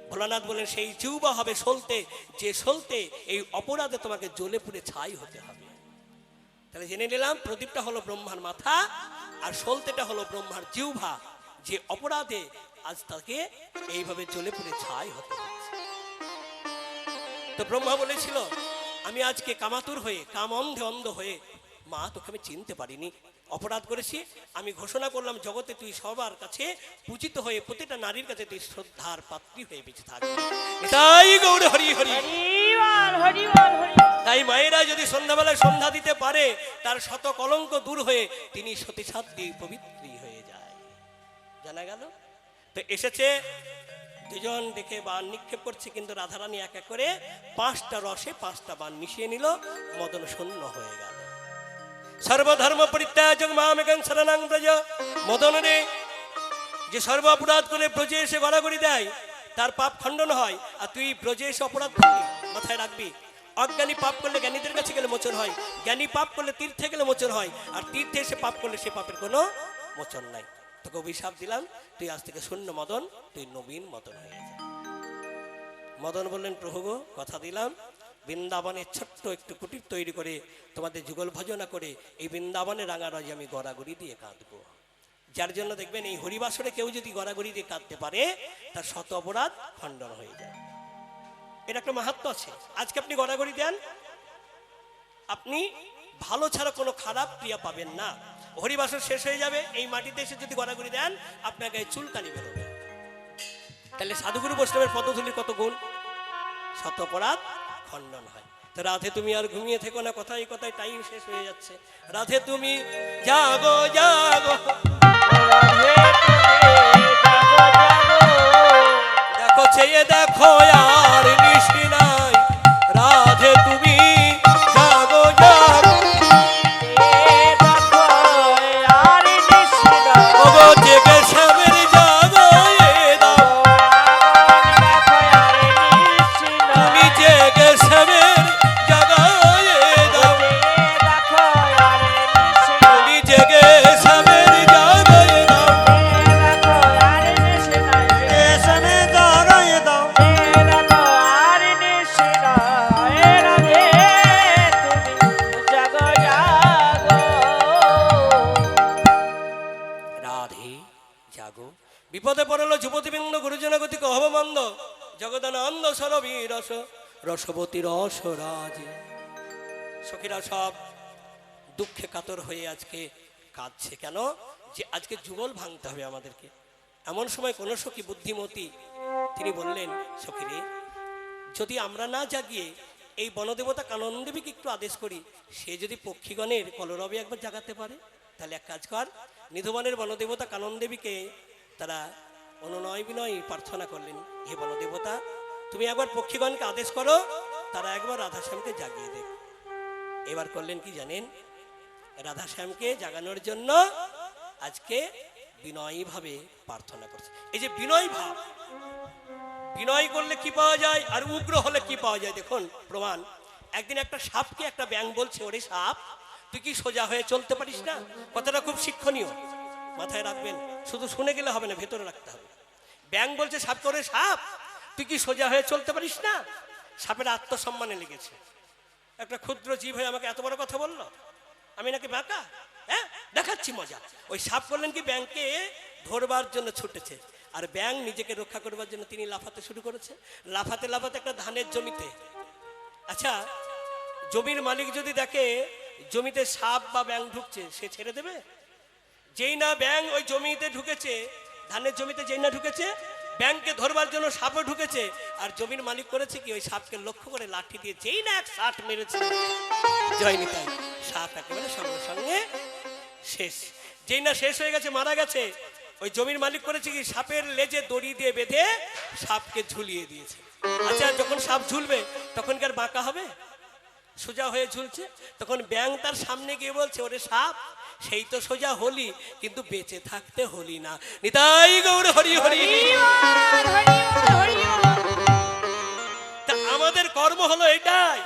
ভোলানাথ বলেন সেই জিহ্বা হবে সলতে, যে সলতে এই অপরাধে তোমাকে জ্বলে পুড়ে ছাই হতে হবে। তাহলে জেনে নিলাম, প্রদীপটা হলো ব্রহ্মার মাথা আর সলতেটা হলো ব্রহ্মার জিহ্বা, যে অপরাধে আজ তাকে এইভাবে জ্বলে পুড়ে ছাই হতে হচ্ছে। তো ব্রহ্মা বলেছিল, আমি আজকে কামাতুর হয়ে, কাম অন্ধে অন্ধ হয়ে, মা তোকে আমি চিনতে পারিনি, অপরাধ করেছি। আমি ঘোষণা করলাম জগতে তুই সবার কাছে পূজিত হয়ে, প্রতিটা নারীর কাছে তুই শ্রদ্ধার পাত্রী হয়ে বেঁচে থাকবি। তাই গৌর হরি হরি। হরিবল হরিবল হরি। তাই মায়েরা যদি সন্ধ্যাবেলায় সন্ধ্যা দিতে পারে, তার শত কলঙ্ক দূর হয়ে তিনি সতী সাধ্বী পবিত্রী হয়ে যায়। জানা গেল? তো এসেছে দুজন, দেখে বান নিক্ষেপ করছে, কিন্তু রাধারানী এক এক করে 5টা রসে 5টা বান মিশিয়ে নিল, মদন শূন্য হয়ে গেল। সর্বধর্ম পরিত্যাজং মামেকং শরণং ব্রজ। মদন রে, যে সর্ব অপরাধ করে ব্রজে এসে গড়াগড়ি দেয়, তার পাপ খণ্ডন হয়। আর তুই ব্রজে এসে অপরাধ করলি, মাথায় রাখবি অজ্ঞানী পাপ করলে জ্ঞানীদের কাছে গেলে মোচন হয়, জ্ঞানী পাপ করলে তীর্থে গেলে মোচন হয়, আর তীর্থে এসে পাপ করলে সে পাপের কোনো মোচন নাই। তোকে অভিশাপ দিলাম, তুই আজ থেকে শূন্য মদন, তুই নবীন মদন হয়ে যা। মদন বললেন, প্রভু গো, কথা দিলাম বৃন্দাবনের ছোট্ট একটু কুটির তৈরি করে তোমাদের যুগল ভজনা করে এই বৃন্দাবনের রাঙারাজি আমি গড়াগড়ি দিয়ে কাঁদবো। যার জন্য দেখবেন এই হরিবাসরে কেউ যদি গড়াগড়ি দিয়ে কাঁদতে পারে তার শত অপরাধ খণ্ডন হয়ে যায়। এর একটা মাহাত্ম্য আছে। আজকে আপনি গড়াগড়ি দেন, আপনি ভালো ছাড়া কোনো খারাপ ক্রিয়া পাবেন না। হরিবাসর শেষ হয়ে যাবে, এই মাটিতে এসে যদি গড়াগড়ি দেন আপনার গায়ে চুলকানি বেরোবে। তাহলে সাধুগুরু বৈষ্ণবের পদধূলির কত গুণ, শত অপরাধ খণ্ডন হয়। তো রাধে তুমি আর ঘুমিয়ে থেকো না, কথায় কথায় টাইম শেষ হয়ে যাচ্ছে। রাধে তুমি জাগো জাগো, দেখো চেয়ে দেখো আর নিশি নাই। রাধে তুমি জাগো জাগো, ওগো জেগে শ্যামের জাগো দাও, তুমি জেগে শ্যামের জাগায়ে দাও, তুমি জেগে শ্যামের জাগায়ে দাও, শ্যামে জাগায়ে দাও। রাধে জাগো, বিপদে পড়লো যুবতীবৃন্দ গুরুজনগতিক অহবমন্দ জগদানন্দ সরবী রস রসবতী রস রাজ। সখীরা সব দুঃখে কাতর হয়ে আজকে কাঁদছে। কেন? যে আজকে যুগল ভাঙতে হবে আমাদেরকে। এমন সময় কোন সখী বুদ্ধিমতী তিনি বললেন, সখীরে, যদি আমরা না জাগিয়ে এই বনদেবতা কানন দেবীকে একটু আদেশ করি, সে যদি পক্ষীগণের কলরবে একবার জাগাতে পারে, তাহলে এক কাজ কর। নিধুবনের বনদেবতা কানন দেবীকে তারা অনুনয় বিনয় প্রার্থনা করলেন, হে বনদেবতা, তুমি একবার পক্ষীগণকে আদেশ করো, তারা একবার রাধাশ্যামকে জাগিয়ে দেখ। এবার করলেন কি জানেন? রাধাশ্যামকে জাগানোর জন্য আজকে বিনয়ী ভাবে প্রার্থনা করছে। এই যে বিনয় ভাব, বিনয় করলে কি পাওয়া যায় আর উগ্র হলে কি পাওয়া যায়, দেখুন প্রমাণ। একদিন একটা সাপকে একটা ব্যাঙ বলছে, ওরে সাপ, তুই কি সোজা হয়ে চলতে পারিস না? কথাটা খুব শিক্ষণীয়, মাথায় রাখবেন। শুধু শুনে গেলে হবে না, ভেতরে রাখতে হবে। ব্যাঙ বলছে সাপকে, ওরে সাপ, তুই কি সোজা হয়ে চলতে পারিস না? সাপের আত্মসম্মানে লেগেছে। একটা ক্ষুদ্র জীব হয়ে আমাকে এত বড় কথা বললো, আমি নাকি বাঁকা? হ্যাঁ, দেখাচ্ছি মজা। ওই সাপ করলেন কি, ব্যাঙকে ধরবার জন্য ছুটেছে, আর ব্যাঙ নিজেকে রক্ষা করবার জন্য তিনি লাফাতে শুরু করেছে। লাফাতে লাফাতে একটা ধানের জমিতে, আচ্ছা জমির মালিক যদি দেখে জমিতে সাপ বা ব্যাঙ ঢুকছে, সে ছেড়ে দেবে? যেই না ব্যাঙ ওই জমিতে ঢুকেছে, ধানের জমিতে যেই না ঢুকেছে, ব্যাঙকে ধরবার জন্য সাপও ঢুকেছে। আর জমির মালিক করেছে কি, ওই সাপকে লক্ষ্য করে লাঠি দিয়ে যেই না এক ষাট মেরেছে, জয় নিতাই, সাপ একেবারে সঙ্গে সঙ্গে শেষ। যেই না শেষ হয়ে গেছে, মারা গেছে, ওই জমির মালিক করেছে কি, সাপের লেজে দড়ি দিয়ে বেঁধে সাপকে ঝুলিয়ে দিয়েছে। আচ্ছা যখন সাপ ঝুলবে তখন কি আর বাঁকা হবে? সোজা হয়ে ঝুলছে। তখন ব্যাঙ তার সামনে গিয়ে বলছে, ওরে সাপ, সেই তো সোজা হলি, কিন্তু বেঁচে থাকতে হলি না। নিতাই গৌর হরি হরি। তা আমাদের কর্ম হলো এটাই,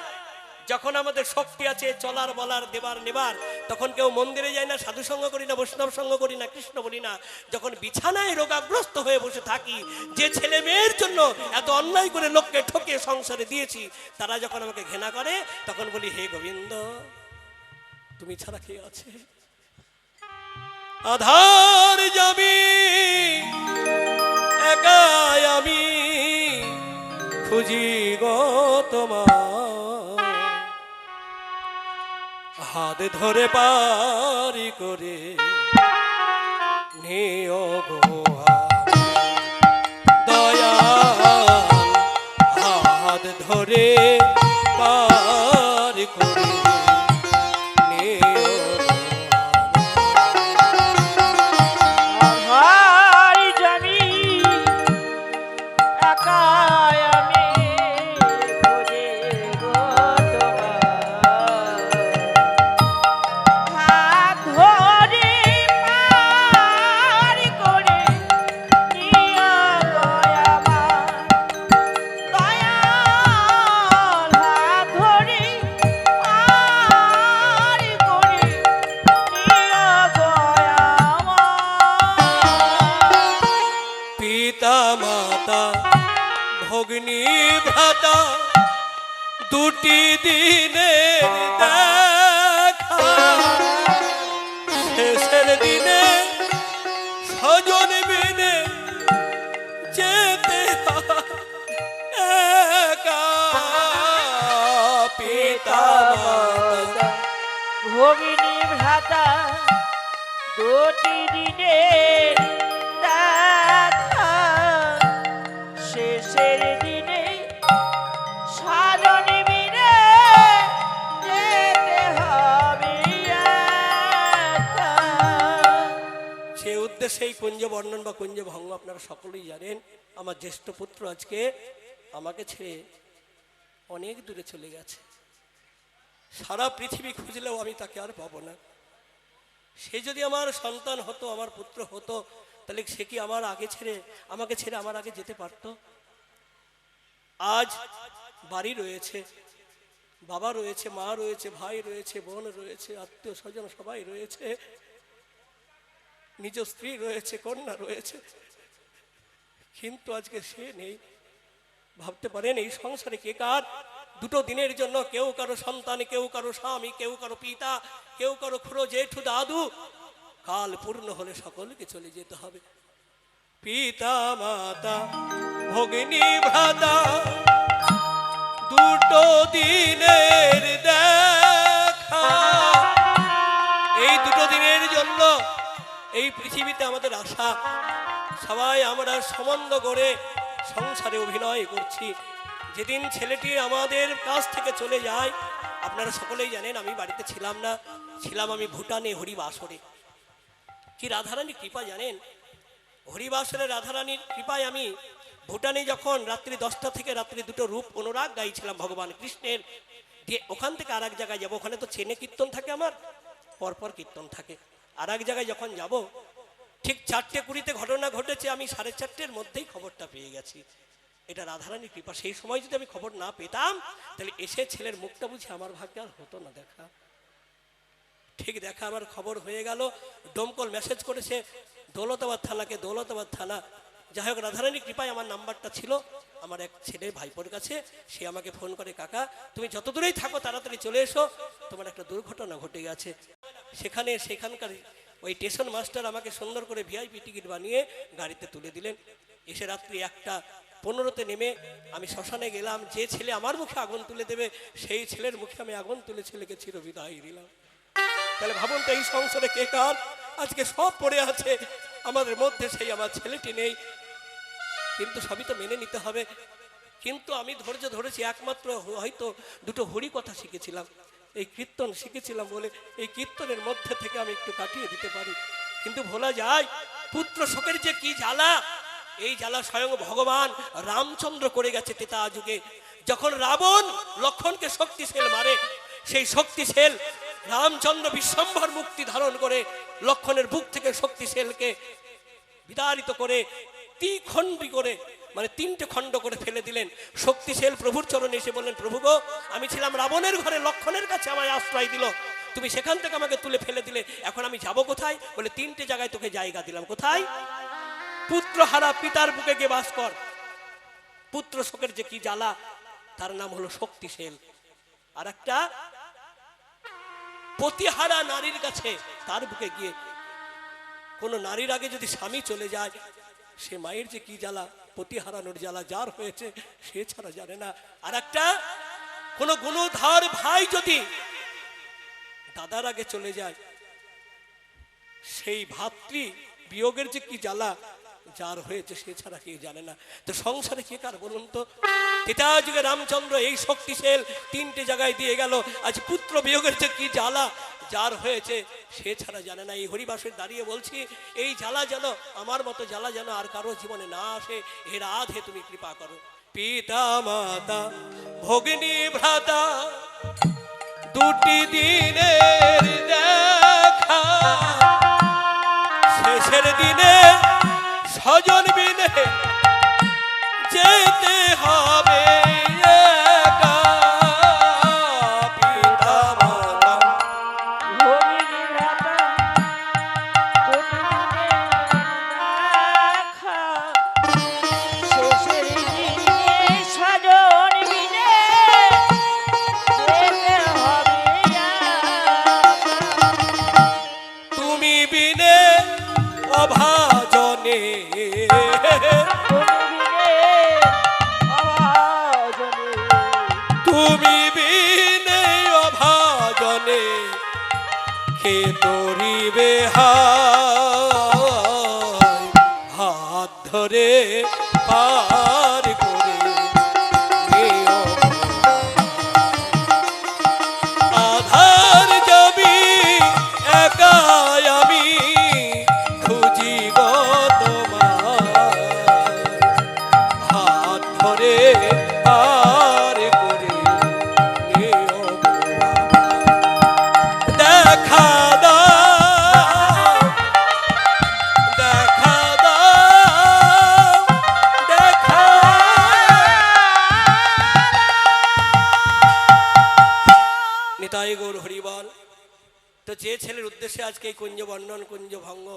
যখন আমাদের শক্তি আছে চলার বলার দেবার নেবার, তখন কেউ মন্দিরে যায় না, সাধু সঙ্গ করি না, বৈষ্ণব সঙ্গ করি না, কৃষ্ণ বলি না। যখন বিছানায় রোগাগ্রস্ত হয়ে বসে থাকি, যে ছেলে মেয়ের জন্য এত অন্যায় করে লোককে ঠকে সংসারে দিয়েছি, তারা যখন আমাকে ঘৃণা করে, তখন বলি, হে গোবিন্দ, তুমি ছাড়া কে আছে? আধার যাবি একাই আমি খুঁজি গো তোমার, হাত ধরে পারি করে নিও গো দয়া, হাত ধরে পারি করে ভগ্নী ভ্রাতা দুটি দিনের দেখা, শেষের দিনে স্বজন বিনে যেতে হয় একা। পিতা মাতা ভগিনী ভ্রাতা দুটি দিনের দেখা, শেষের দিনে সাধন বিনে যেতে হবে একা। সে উদ্দেশ্যে এই কুঞ্জ বর্ণন বা কুঞ্জ ভঙ্গ আপনারা সকলেই জানেন। আমার জ্যেষ্ঠ পুত্র আজকে আমাকে ছেড়ে অনেক দূরে চলে গেছে। সারা পৃথিবী খুঁজলেও আমি তাকে আর পাবো না। সে যদি আমার সন্তান হতো, আমার পুত্র হতো, তাহলে সে কি আমাকে ছেড়ে আমার আগে যেতে পারত? আজ বাড়ি রয়েছে, বাবা রয়েছে, মা রয়েছে, ভাই রয়েছে, বোন রয়েছে, আত্মীয় স্বজন সবাই রয়েছে, নিজ স্ত্রী রয়েছে, কন্যা রয়েছে, কিন্তু আজকে সে নেই। ভাবতে পারেন এই সংসারে কে কার? দুটো দিনের জন্য কেউ কারো সন্তান, কেউ কারো স্বামী, কেউ কারো পিতা, কেউ কারো খুড়ো জেঠু দাদু, কাল পূর্ণ হলে সকলকে চলে যেতে হবে। পিতা মাতা ভগ্নী ভ্রাতা দুটো দিনের দেখা, এই দুটো দিনের জন্য এই পৃথিবীতে আমাদের আশা। সবাই আমরা সম্বন্ধ করে সংসারে অভিনয় করছি। যেদিন ছেলেটি আমাদের কাছ থেকে চলে যায়, আপনারা সকলেই জানেন আমি বাড়িতে ছিলাম না, ছিলাম আমি ভুটানে হরিবাসরে। কি রাধারানী কৃপা জানেন! হরিবাসরে রাধারানীর কৃপায় আমি ভুটানে যখন রাত্রি 10টা থেকে রাত্রি 2টো রূপ অনুরাগ গাইছিলাম ভগবান কৃষ্ণের, দিয়ে ওখান থেকে আর এক জায়গায় যাবো। ওখানে তো চেনে কীর্তন থাকে, আমার পরপর কীর্তন থাকে। আর এক জায়গায় যখন যাব, ঠিক 4:20 ঘটনা ঘটেছে, আমি 4:30-র মধ্যেই খবরটা পেয়ে গেছি। এটা রাধারানীর কৃপা। সেই সময় যদি আমি খবর না পেতাম, তাহলে এসে ছেলের মুখটা বুঝে আমার ভাগ্যে আর হতো না দেখা। ঠিক দেখা আমার খবর হয়ে গেল। ডোমকল মেসেজ করেছে দৌলতাবাদ থানাকে, দৌলতাবাদ থানা। যাই হোক, রাধারানীর কৃপায় আমার নাম্বারটা ছিল আমার এক ছেলে ভাইপোর কাছে। সে আমাকে ফোন করে, কাকা তুমি যত দূরেই থাকো তাড়াতাড়ি চলে এসো, তোমার একটা দুর্ঘটনা ঘটে গেছে। সেখানকার ওই স্টেশন মাস্টার আমাকে সুন্দর করে ভিআইপি টিকিট বানিয়ে গাড়িতে তুলে দিলেন। এসে রাত্রি 1:15 নেমে আমি শ্মশানে গেলাম। যে ছেলে আমার মুখে আগুন তুলে দেবে, সেই ছেলের মুখে আমি আগুন তুলে ছেলেকে চিরবিদায় দিলাম। তাহলে ভাবুন তো এই সংসারে কে কার? আজকে সব পড়ে আছে, আমাদের মধ্যে সেই আমার ছেলেটি নেই। কিন্তু সবই তো মেনে নিতে হবে। কিন্তু আমি ধৈর্য ধরেছি, একমাত্র হয়তো 2টো হরি কথা শিখেছিলাম, এই কীর্তন শিখেছিলাম বলে এই কীর্তনের মধ্যে থেকে আমি একটু কাটিয়ে দিতে পারি। কিন্তু ভোলা যায় পুত্র শোকের যে কি জ্বালা, এই জ্বালা স্বয়ং ভগবান রামচন্দ্র করে গেছে ত্রেতা যুগে। যখন রাবণ লক্ষণকে শক্তিশাল মারে, সেই শক্তিশাল রামচন্দ্র বিশ্বম্ভর মুক্তি ধারণ করে লক্ষণের বুক থেকে শক্তিশালকে বিতাড়িত করে দ্বিখণ্ডী করে, মানে 3টে খণ্ড করে ফেলে দিলেন। শক্তিশাল প্রভুর চরণে এসে বললেন, প্রভু গো, আমি ছিলাম রাবণের ঘরে, লক্ষণের কাছে আমায় আশ্রয় দিল, তুমি সেখান থেকে আমাকে তুলে ফেলে দিলে, এখন আমি যাব কোথায়? বলে 3টে জায়গায় তোকে জায়গা দিলাম। কোথায়? পুত্রহারা পিতার বুকে গিয়ে বাস কর। পুত্র শোকের যে কি জ্বালা, তার নাম হলো শক্তিশাল। আর একটা পতিহারা নারীর কাছে, তার বুকে গিয়ে, কোন নারীর আগে যদি স্বামী চলে যায়, সে মায়ের যে কি জ্বালা, পতি হারানোর জ্বালা যার হয়েছে সে ছাড়া জানে না। আর একটা কোন গুণধর ভাই যদি দাদার আগে চলে যায়, সেই ভাতৃ বিয়োগের যে কি জ্বালা যার হয়েছে সে ছাড়া কেউ জানে না। তো সংসারে কে কার বলুন তো? ত্রেতা যুগে রামচন্দ্র এই শক্তিশাল 3টে জায়গায় দিয়ে গেল। আজ পুত্র বিয়োগের যে কি জ্বালা যার হয়েছে সে ছাড়া জানে না। এই হরিবাসে দাঁড়িয়ে বলছি, এই জ্বালা যেন, আমার মতো জ্বালা যেন আর কারো জীবনে না আসে। হে রাধে তুমি কৃপা করো। পিতা মাতা ভগ্নী ভ্রাতা দুটি দিনের দেখা, শেষের দিনে স্বজন বিনে যেতে হবে একা। পিতা মাতা ভগিনী ভ্রাতা দুটি দিনের দেখা, শেষের দিনে কে তরিবে হায় হাত ধরে পার করে নিও আধার যাবি একাই আমি খুঁজি গো তোমার হাত ধরে পার করে নিও দেখা দাও দেখা দাও দেখা নিতাই গৌর হরিবল। তো যে ছেলের উদ্দেশ্যে আজকে এই কুঞ্জ বর্ণন কুঞ্জ ভঙ্গ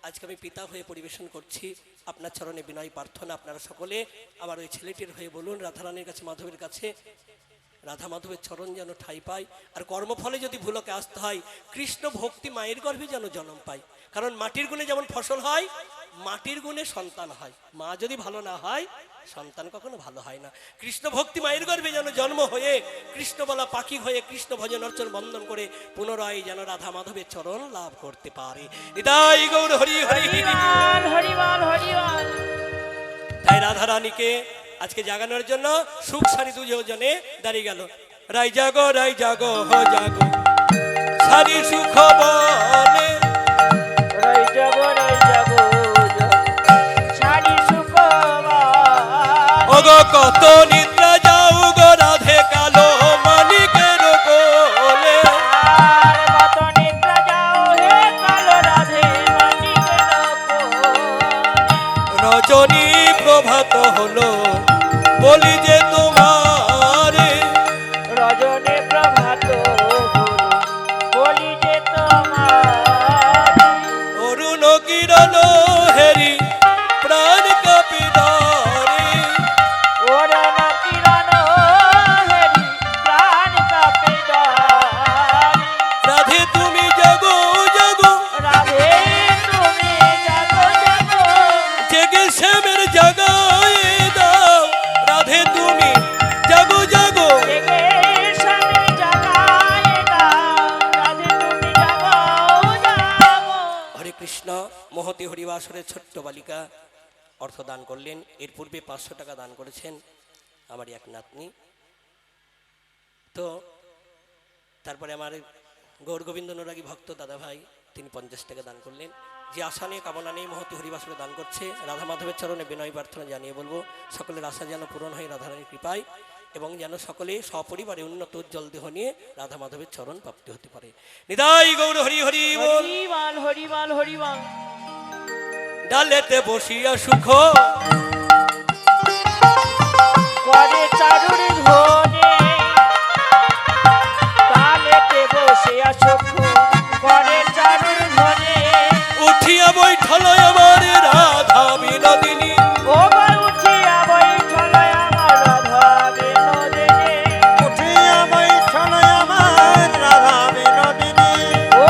আজকে আমি পিতা হয়ে পরিবেশন করছি, আপনার চরণে বিনয় প্রার্থনা আপনারা সকলে আমার ওই ছেলেটির হয়ে বলুন রাধারানীর কাছে মাধবের কাছে রাধা মাধবের চরণ যেন ঠাঁই পায়। আর কর্মফলে যদি ভুলকে আসতে হয় কৃষ্ণ ভক্তি মায়ের গর্ভে যেন জন্ম পায়, কারণ মাটির গুণে যেমন ফসল হয় মাটির গুণে সন্তান হয়, মা যদি ভালো না হয় সন্তান কখনো ভালো হয় না। কৃষ্ণ ভক্তি মায়ের গর্ভে যেন জন্ম হয়ে কৃষ্ণ বলা পাখি হয়ে কৃষ্ণ ভজন অর্চন বন্দন করে পুনরায় যেন রাধা মাধবের চরণ লাভ করতে পারে। নিতাই গৌর হরি হরি হরিবল হরিবল হরিবল। তাই রাধা রানীকে আজকে জাগানোর জন্য সুখ সারি দুজনে দাঁড়িয়ে গেল। রাই জাগো হো জাগো সারি সুখ বলে রই যাব সারি সুখ ওগো কত নিদ্রা যাও গো রাধে কালো মালিকের কোলে আর কত নিদ্রা যাও হে কালো রাধে মালিকের কোলে। রজনী প্রভাত হলো বলি যে তোমারে রজনী প্রভাত বলি যে তোমার অরুণ কিরণ হেরি প্রাণ কাপিদারে ওরণ কিরণ হেরি প্রাণ কাপিদারি। রাধে তুমি জাগো জাগো রাধে তুমি জাগো জাগো জেগে শ্যামের জাগায় দাও রাধে তুমি জাগো জাগো জেগে স্বামী জাগায় দাও রাধে তুমি জাগো জাগো। হরে কৃষ্ণ। মহতি হরিবাসরের ছোট্ট বালিকা অর্থ দান করলেন, এর পূর্বে 500 টাকা দান করেছেন আমারই এক নাতনি। তো তারপরে আমার গৌর গোবিন্দ অনুরাগী ভক্ত দাদা ভাই তিনি 50 টাকা দান করলেন। যে আশা নিয়ে কামনা নিয়ে মহতি হরিবাসরে দান করছে রাধা মাধবের চরণে বিনয় প্রার্থনা জানিয়ে বলবো সকলের আশা যেন পূরণ হয় রাধারানীর কৃপায় এবং যেন সকলে সপরিবারে উন্নত উজ্জ্বল দেহ নিয়ে রাধা মাধবের চরণ প্রাপ্তি হতে পারে। নিতাই গৌর হরি হরি বল। হরিবল হরিবল হরিবল। ডালেতে বসিয়া সুখ করে চারুর ধনে তালেতে বসে সুখ করে চারুর ধনে উঠিয়া বৈঠল আমার রাধা বিনোদিনী ওবার উঠিয়া বৈঠল আমার রাধা বিনোদিনী উঠিয়া বৈঠল আমার রাধা বিনোদিনী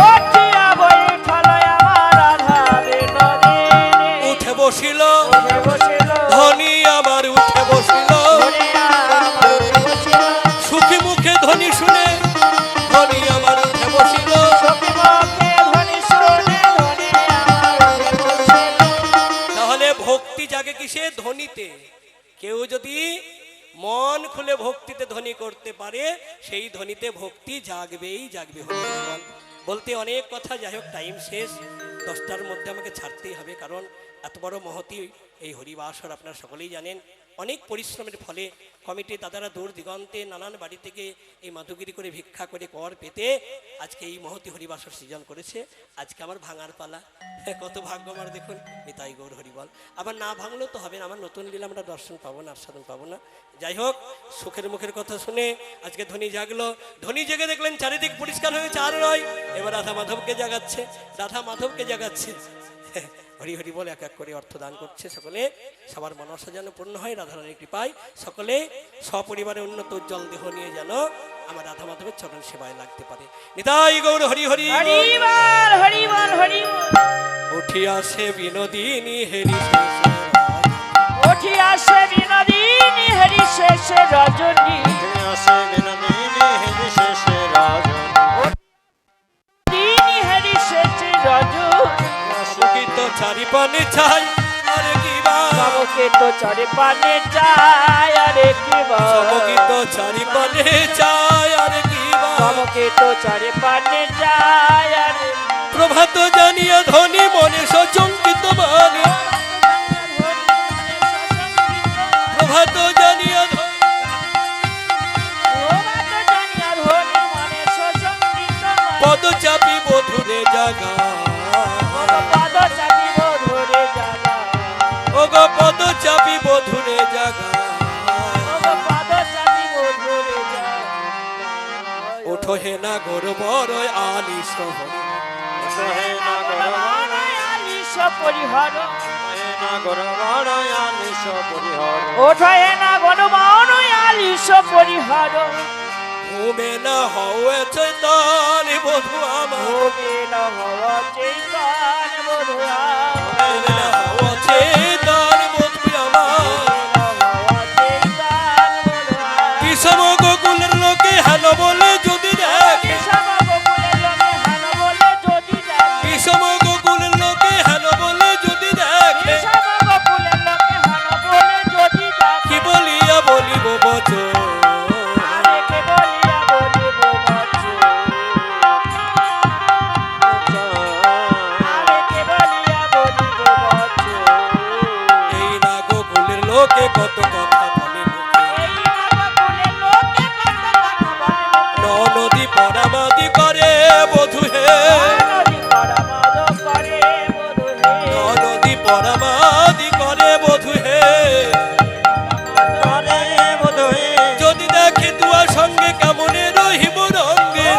উঠিয়া বৈঠল আমার রাধা বিনোদিনী উঠে বসিল উঠে বসিল ধনী আবার উঠে বসিল ধনী আমার উঠে বসিল সুখী মুখে ধনী শুনে ধনী আবার উঠে বসিল সখী মুখে ধ্বনি শুনে ধনী আমার উঠে বসিল। তাহলে ভক্তি জাগে কিসে? ধনীতে। কেউ যদি মন খুলে ভক্তিতে ধ্বনি করতে পারে সেই ধ্বনিতে ভক্তি জাগবেই জাগবে। হরি হরি বল। বলতে অনেক কথা, যাই হোক টাইম শেষ, 10টার মধ্যে আমাকে ছাড়তেই হবে, কারণ এত বড় মহতি এই হরিবাসর আপনারা সকলেই জানেন। অনেক পরিশ্রমের ফলে কমিটি দাদারা দূর দিগন্তে নানান বাড়ি থেকে এই মাধুগিরি করে ভিক্ষা করে কর পেতে আজকে এই মহতি হরিবাসর সৃজন করেছে। আজকে আমার ভাঙার পালা। কত ভাগ্য আমার দেখুন। নিতাই গৌর হরিবল। আবার না ভাঙলেও তো হবে না, আমার নতুন দিলে আমরা দর্শন পাবো না, আস্বাদন পাবো না। যাই হোক, সুখের মুখের কথা শুনে আজকে ধ্বনি জাগলো। ধ্বনি জেগে দেখলেন চারিদিক পরিষ্কার হয়েছে, আর নয়, এবার রাধা মাধবকে জাগাচ্ছে, রাধা মাধবকে জাগাচ্ছে। হরি হরি বলে এক এক করে অর্থ দান করছে সকলে। সবার মনসা যেন পূর্ণ হয় রাধারানীর কৃপায়। সকলে সপরিবারে উন্নত উজ্জ্বল দেহ নিয়ে যেন আমার রাধা মাধবের চরণ সেবায় লাগতে পারে। নিতাই গৌর হরি হরি হরিবল হরিবল হরিবল। উঠি আসে বিনোদিনী হেরি উঠি আসে বিনোদিনী হেরি শেষে রজনী আসে বিনোদিনী হেরি শেষে রাজনী দিন সমুখী তো চারি পানে চাই আরে কি বা সমুখে তো চরে পানে চায় আরে কি বা সমুখী তো চারি পানে চাই আরে কি বা সমুখে তো চরে পানে চায় আরে প্রভাত জানিয়া ধনী মনে সচঙ্কিত মানে প্রভাত জানিয়া পদ চাপি বধুরে জাগা ও গো পদ চাপি বধুরে জাগা ওঠো হে না গোর বড় আলি শহর হে না পরিহর হে না গরবড় আনিস পরিহর ওঠায় না গণমান আলিশ পরিহর ঘুমে না হওয়ে চৈতন বধু আমার ভূমি না হওয়া চৈতন বধুয়া ঘুমে না হওয়া চৈতন বধু আমার বিষম গোকুলের লোকে হেন বলে যদি দেখে বিষম গোকুলের লোকে হেন বলে যদি দেখে কি বলিয়া বলিব বচন এই না গোকুলের লোকে কত কথা বলে নদী পরামাদি করে বধু হে নদী পরামাদি করে বধু হে করে বোধে যদি দেখে তুয়ার সঙ্গে কেমনে রহিব রঙ্গে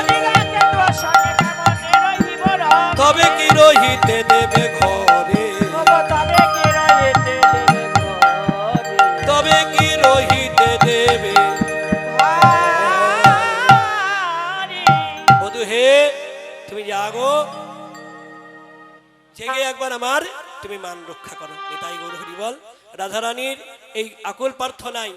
তবে কি রহিতে দেবে ঘরে তবে কি রহিতে দেবে বধু হে তুমি জাগো জেগে একবার আমার তুমি মান রক্ষা করো নিতাই গৌর হরি বল রাধারানীর এই আকুল প্রার্থনায়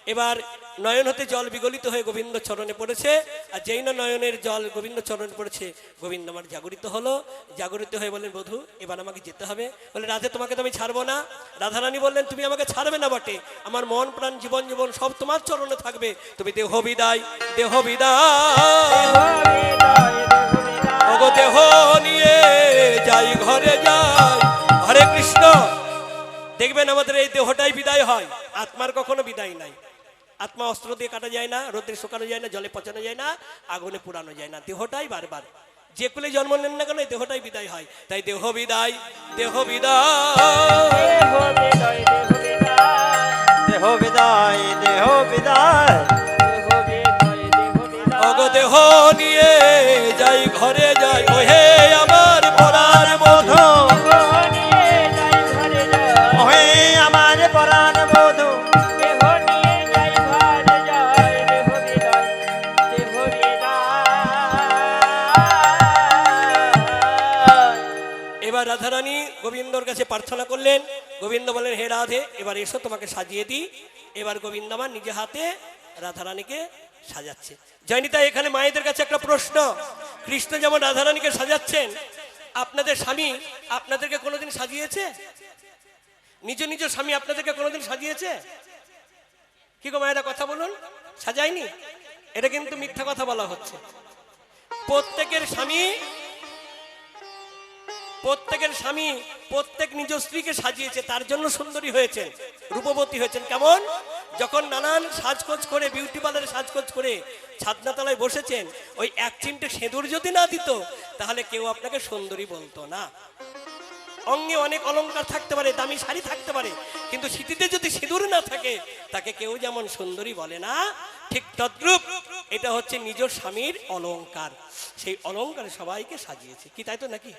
এবার নয়ন হতে জল বিগলিত হয়ে গোবিন্দ চরণে পড়েছে আর যেই না নয়নের জল গোবিন্দ চরণে পড়েছে গোবিন্দ আমার জাগরিত হলো জাগরিত হয়ে বললেন বধূ এবার আমাকে যেতে হবে বলে রাধে তোমাকে তো আমি ছাড়বো না রাধারানী বললেন তুমি আমাকে ছাড়বে না বটে আমার মন প্রাণ জীবন জীবন সব তোমার চরণে থাকবে তুমি দেহ বিদায় দেহ বিদায় ওগো দেহ নিয়ে যাই ঘরে যাই হরে কৃষ্ণ দেখবেন আমাদের এই দেহটাই বিদায় হয় আত্মার কখনো বিদায় নাই আত্মা অস্ত্র দিয়ে কাটা যায় না রোদে শুকানো যায় না জলে পচানো যায় না আগুনে পুরানো যায় না দেহটাই বারবার যে কুলে জন্ম নেন না কেন এই দেহটাই বিদায় হয় তাই দেহ বিদায় দেহ বিদায় দেহ বিদায় দেহ বিদায় অগ দেহ নিয়ে যাই ঘরে যাই ওহে আমার পরার বধূ ওহে আমার পরাণ বধূ এবার রাধারানী গোবিন্দর কাছে প্রার্থনা করলেন গোবিন্দ বলেন হে রাধে এবার এসো তোমাকে সাজিয়ে দিই এবার গোবিন্দ আমার নিজে হাতে রাধারানীকে সাজাচ্ছে জয়নিতা এখানে মায়েদের কাছে একটা প্রশ্ন কৃষ্ণ যেমন রাধারানীকে সাজাচ্ছেন আপনাদের স্বামী আপনাদেরকে কোনোদিন সাজিয়েছে নিজ নিজ স্বামী আপনাদেরকে কোনোদিন সাজিয়েছে কি গো মায়েরা কথা বলুন সাজায়নি এটা কিন্তু মিথ্যা কথা বলা হচ্ছে প্রত্যেকের স্বামী প্রত্যেক নিজ স্ত্রীকে সাজিয়েছে তার জন্য সুন্দরী হয়েছেন রূপবতী হয়েছেন কেমন যখন নানান সাজগোজ করে বিউটি পার্লারে সাজগোজ করে ছাদনাতলায় বসেছেন ওই এক চিমটে সিঁদুর যদি না দিত তাহলে কেউ আপনাকে সুন্দরী বলতো না অঙ্গে অনেক অলংকার থাকতে পারে দামি শাড়ি থাকতে পারে কিন্তু সিঁথিতে যদি সিঁদুর না থাকে তাকে কেউ যেমন সুন্দরী বলে না ঠিক তদ্রূপ এটা হচ্ছে নিজ স্বামীর অলংকার সেই অলংকারে সবাইকে সাজিয়েছে কি তাই তো নাকি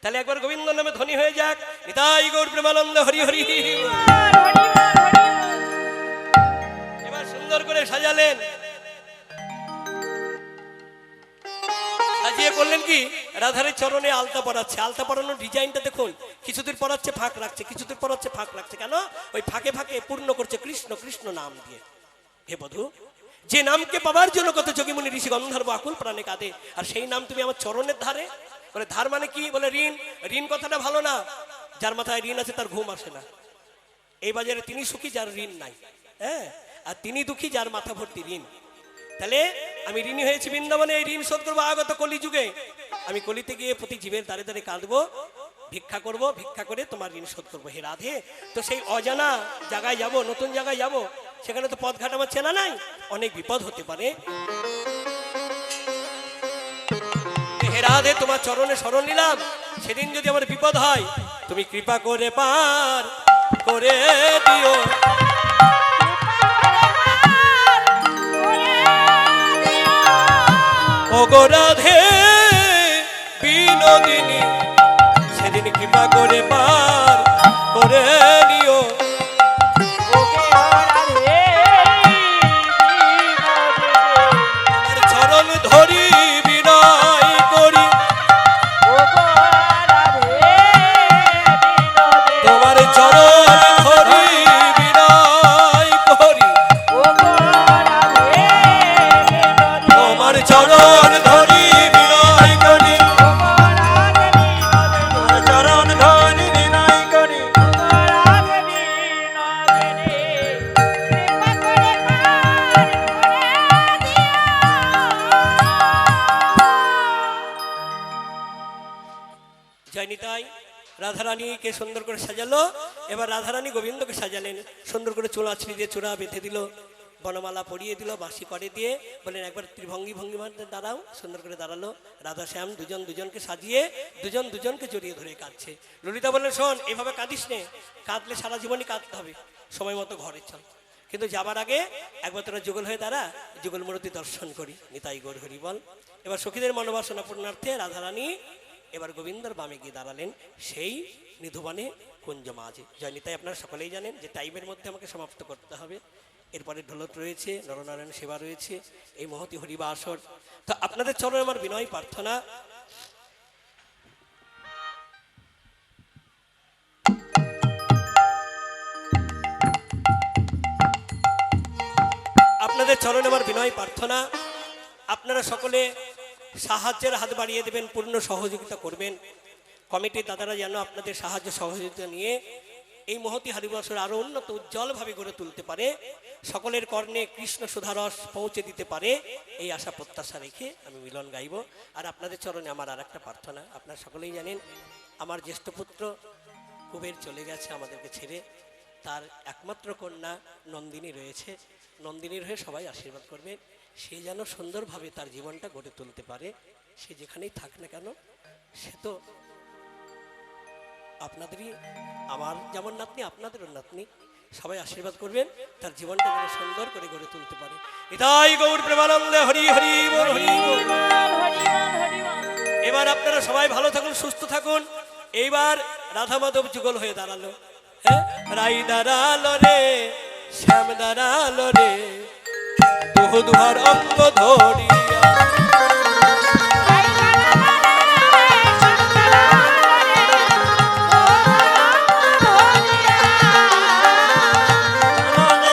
তাহলে একবার গোবিন্দ নামে ধনী হয়ে যাক নিতাই গৌর প্রেমানন্দ হরি হরি এবার সুন্দর করে সাজালেন সাজিয়ে করলেন কি রাধারের চরণে আলতা পরাচ্ছে আলতা পরানোর ডিজাইনটা দেখুন কিছুদিন পরাচ্ছে ফাঁক রাখছে কিছুদিন পরাচ্ছে ফাঁক রাখছে কেন ওই ফাঁকে ফাঁকে পূর্ণ করছে কৃষ্ণ কৃষ্ণ নাম দিয়ে হে বধূ যে নামকে পাবার জন্য কত যোগীমুনি ঋষি গন্ধর্ব আকুল প্রাণে কাঁদে আর সেই নাম তুমি আমার চরণের ধারে বলে ধার মানে কি? বলে ঋণ। ঋণ কথাটা ভালো না, যার মাথায় ঋণ আছে তার ঘুম আসে না। এই বাজারে তিনি সুখী যার ঋণ নাই, হ্যাঁ, আর তিনি দুঃখী যার মাথা ভর্তি ঋণ। তাহলে আমি ঋণী হয়েছি বৃন্দাবনে, এই ঋণ শোধ করবো আগত কলিযুগে। আমি কলিতে গিয়ে প্রতি জীবের দ্বারে দ্বারে কাঁদবো, ভিক্ষা করব, ভিক্ষা করে তোমার ঋণ শোধ করবো। হে রাধে, তো সেই অজানা জায়গায় যাব, নতুন জায়গায় যাব, সেখানে তো পথঘাট আমার চেনা নাই, অনেক বিপদ হতে পারে। হে রাধে, তোমার চরণে শরণ নিলাম, সেদিন যদি আমার বিপদ হয় তুমি কৃপা করে পার করে দিও। ওগো রাধে বিনোদিনী, সেদিন কৃপা করে পার করে নিও। তোমার চরণ ধরি বিনয় করি, তোমার চরণ ধরি বিনয় করি, তোমার চরণ ধরি বিনয় করি, তোমার চরণ ধরি বিনয় করি। জয় নিতাই। রাধারানীকে সুন্দর করে সাজালো, এবার রাধারানী গোবিন্দকে সাজালেন, সুন্দর করে চুল আছড়ি দিয়ে চূড়া বেঁধে দিল, বনমালা পরিয়ে দিল, বাঁশি করে দিয়ে বলেন একবার ত্রিভঙ্গি ভঙ্গিমাতে দাঁড়াও। সুন্দর করে দাঁড়ালো, রাধা শ্যাম দুজন দুজনকে সাজিয়ে দুজন দুজনকে জড়িয়ে ধরে কাঁদছে। ললিতা বললেন শোন, এভাবে কাঁদিস নে, কাঁদলে সারা জীবনই কাঁদতে হবে, সময় মতো ঘরে চল, কিন্তু যাবার আগে একবার তোরা যুগল হয়ে দাঁড়া, যুগল মূর্তি দর্শন করি। নিতাই গৌর হরি বল। এবার সখীদের মনোবাসনা পূর্ণার্থে রাধারানী এবার গোবিন্দর বামে গিয়ে দাঁড়ালেন, সেই নিধুবনে কুঞ্জ মাঝে। জয় নিতাই, আপনারা সকলেই জানেন যে টাইমের মধ্যে আমাকে সমাপ্ত করতে হবে। এরপরে ঢোলক রয়েছে, নরনারায়ণ সেবা রয়েছে, এই মহতি হরিবা আসর। তো আপনাদের চরণে আমার বিনয় প্রার্থনা, আপনাদের চরণে আমার বিনয় প্রার্থনা, আপনারা সকলে সাহায্যের হাত বাড়িয়ে দেবেন, পূর্ণ সহযোগিতা করবেন। কমিটির দাদারা যেন আপনাদের সাহায্য সহযোগিতা নিয়ে এই মহতি হরিবর্ষের আরো উন্নত উজ্জ্বলভাবে গড়ে তুলতে পারে, সকলের কর্ণে কৃষ্ণ সুধারস পৌঁছে দিতে পারে, এই আশা প্রত্যাশা রেখে আমি মিলন গাইব। আর আপনাদের চরণে আমার আর একটা প্রার্থনা, আপনারা সকলেই জানেন আমার জ্যেষ্ঠ পুত্র কুবের চলে গেছে আমাদেরকে ছেড়ে, তার একমাত্র কন্যা নন্দিনী রয়েছে। নন্দিনীর হয়ে সবাই আশীর্বাদ করবেন, সে যেন সুন্দরভাবে তার জীবনটা গড়ে তুলতে পারে। সে যেখানেই থাক না কেন, সে তো আপনাদেরই, আমার যেমন নাতনি আপনাদেরও নাতনি, সবাই আশীর্বাদ করবেন, তার জীবনটা যেন সুন্দর করে গড়ে তুলতে পারে। এটাই গৌর প্রেমানন্দে হরি হরি বল, হরি বল। এবার আপনারা সবাই ভালো থাকুন, সুস্থ থাকুন। এইবার রাধা মাধব যুগল হয়ে দাঁড়ালো, হ্যাঁ, রাই দাঁড়ালো রে, শ্যাম দাঁড়ালো রে, দুহার অঙ্গ ধরিয়া।